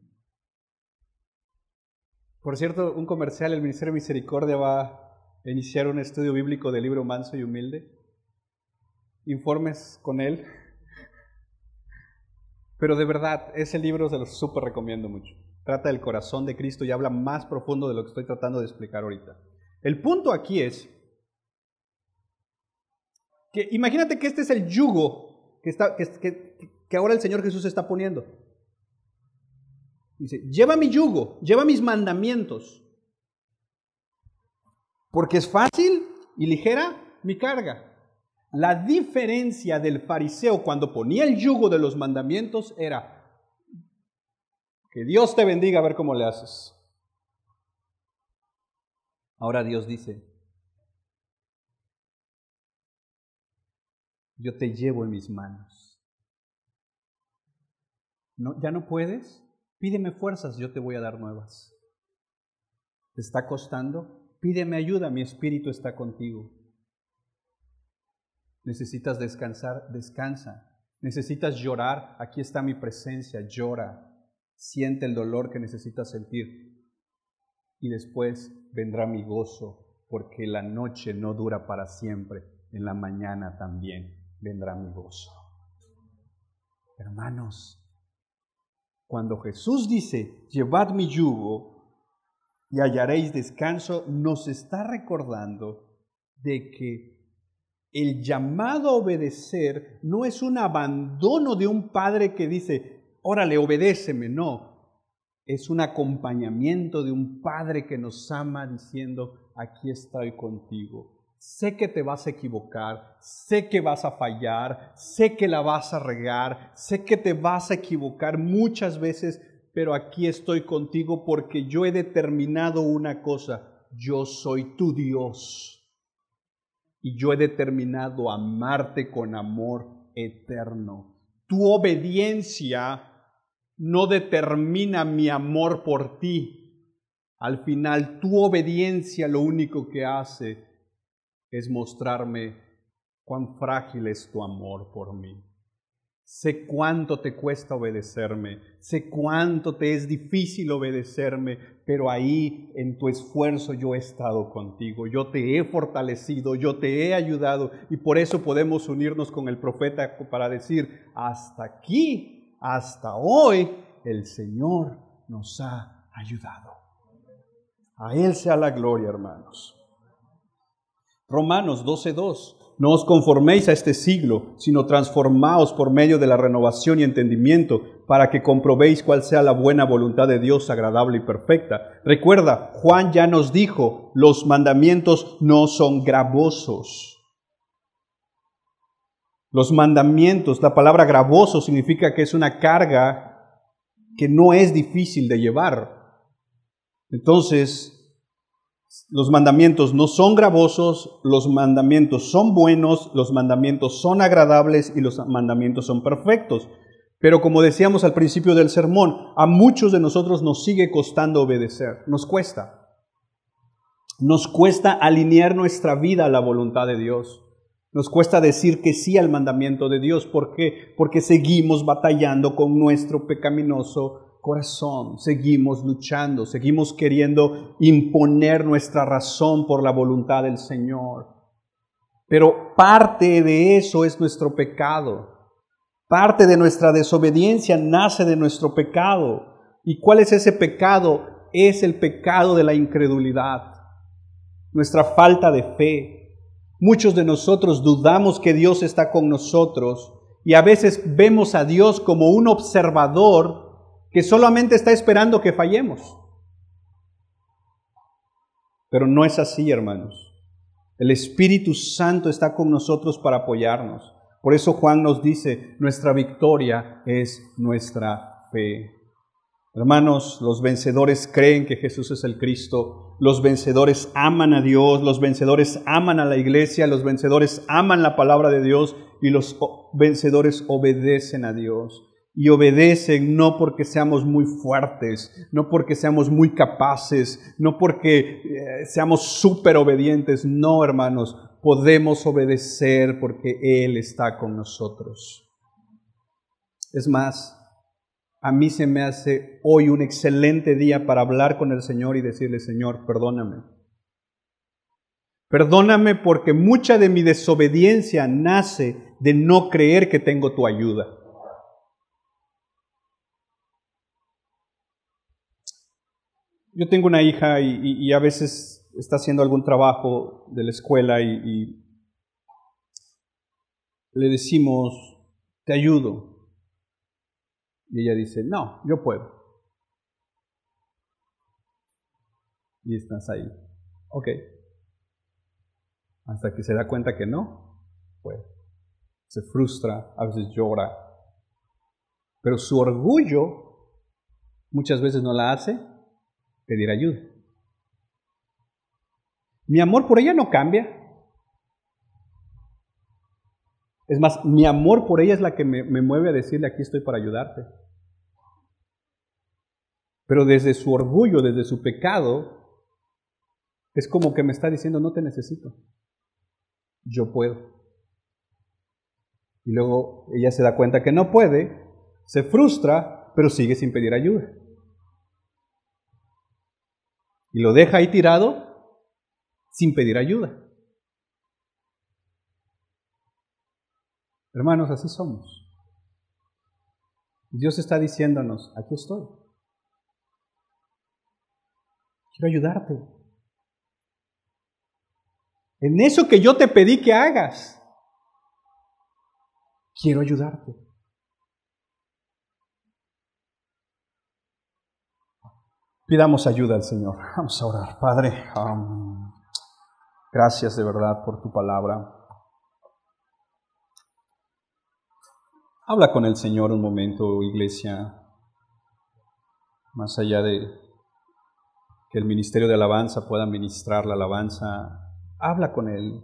Por cierto, un comercial, el Ministerio de Misericordia va a iniciar un estudio bíblico del libro Manso y Humilde. Informes con él. Pero de verdad, ese libro se los súper recomiendo mucho. Trata del corazón de Cristo y habla más profundo de lo que estoy tratando de explicar ahorita. El punto aquí es que imagínate que este es el yugo que ahora el Señor Jesús está poniendo. Dice, lleva mi yugo, lleva mis mandamientos, porque es fácil y ligera mi carga. La diferencia del fariseo cuando ponía el yugo de los mandamientos era, que Dios te bendiga, a ver cómo le haces. Ahora Dios dice, yo te llevo en mis manos. ¿No, ya no puedes? Pídeme fuerzas, yo te voy a dar nuevas. ¿Te está costando? Pídeme ayuda, mi espíritu está contigo. ¿Necesitas descansar? Descansa. ¿Necesitas llorar? Aquí está mi presencia, llora. Siente el dolor que necesitas sentir. Y después vendrá mi gozo, porque la noche no dura para siempre. En la mañana también vendrá mi gozo. Hermanos, cuando Jesús dice, llevad mi yugo y hallaréis descanso, nos está recordando de que el llamado a obedecer no es un abandono de un padre que dice, órale, obedéceme, no. Es un acompañamiento de un padre que nos ama diciendo, aquí estoy contigo. Sé que te vas a equivocar, sé que vas a fallar, sé que la vas a regar, sé que te vas a equivocar muchas veces, pero aquí estoy contigo porque yo he determinado una cosa, yo soy tu Dios. Y yo he determinado amarte con amor eterno. Tu obediencia no determina mi amor por ti. Al final, tu obediencia lo único que hace es mostrarme cuán frágil es tu amor por mí. Sé cuánto te cuesta obedecerme, sé cuánto te es difícil obedecerme, pero ahí en tu esfuerzo yo he estado contigo, yo te he fortalecido, yo te he ayudado y por eso podemos unirnos con el profeta para decir, hasta aquí, hasta hoy, el Señor nos ha ayudado. A Él sea la gloria, hermanos. Romanos 12:2. no os conforméis a este siglo, sino transformaos por medio de la renovación y entendimiento, para que comprobéis cuál sea la buena voluntad de Dios, agradable y perfecta. Recuerda, Juan ya nos dijo, los mandamientos no son gravosos. Los mandamientos, la palabra gravoso significa que es una carga que no es difícil de llevar. Entonces, los mandamientos no son gravosos, los mandamientos son buenos, los mandamientos son agradables y los mandamientos son perfectos. Pero como decíamos al principio del sermón, a muchos de nosotros nos sigue costando obedecer, nos cuesta. Nos cuesta alinear nuestra vida a la voluntad de Dios. Nos cuesta decir que sí al mandamiento de Dios. ¿Por qué? Porque seguimos batallando con nuestro pecaminoso corazón. Seguimos luchando, seguimos queriendo imponer nuestra razón por la voluntad del Señor. Pero parte de eso es nuestro pecado. Parte de nuestra desobediencia nace de nuestro pecado. ¿Y cuál es ese pecado? Es el pecado de la incredulidad. Nuestra falta de fe. Muchos de nosotros dudamos que Dios está con nosotros y a veces vemos a Dios como un observador que solamente está esperando que fallemos. Pero no es así, hermanos. El Espíritu Santo está con nosotros para apoyarnos. Por eso Juan nos dice, nuestra victoria es nuestra fe. Hermanos, los vencedores creen que Jesús es el Cristo. Los vencedores aman a Dios, los vencedores aman a la iglesia, los vencedores aman la palabra de Dios y los vencedores obedecen a Dios. Y obedecen no porque seamos muy fuertes, no porque seamos muy capaces, no porque seamos súper obedientes. No, hermanos, podemos obedecer porque Él está con nosotros. Es más, a mí se me hace hoy un excelente día para hablar con el Señor y decirle, Señor, perdóname. Perdóname porque mucha de mi desobediencia nace de no creer que tengo tu ayuda. Yo tengo una hija y a veces está haciendo algún trabajo de la escuela y le decimos, te ayudo. Y ella dice, no, yo puedo. Y estás ahí. Ok. Hasta que se da cuenta que no puede. Se frustra, a veces llora. Pero su orgullo muchas veces no la hace pedir ayuda. Mi amor por ella no cambia. Es más, mi amor por ella es la que me mueve a decirle, aquí estoy para ayudarte. Pero desde su orgullo, desde su pecado, es como que me está diciendo, no te necesito. Yo puedo. Y luego ella se da cuenta que no puede, se frustra, pero sigue sin pedir ayuda. Y lo deja ahí tirado sin pedir ayuda. Hermanos, así somos. Dios está diciéndonos, aquí estoy. Quiero ayudarte. En eso que yo te pedí que hagas, quiero ayudarte. Pidamos ayuda al Señor. Vamos a orar. Padre, gracias de verdad por tu palabra. Habla con el Señor un momento, iglesia. Más allá de que el ministerio de alabanza pueda ministrar la alabanza, habla con Él.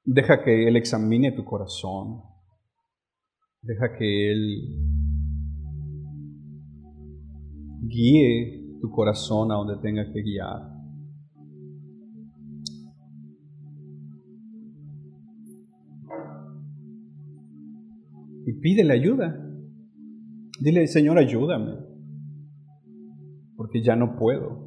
Deja que Él examine tu corazón. Deja que Él guíe tu corazón a donde tenga que guiar. Y pídele ayuda. Dile, Señor, ayúdame, porque ya no puedo.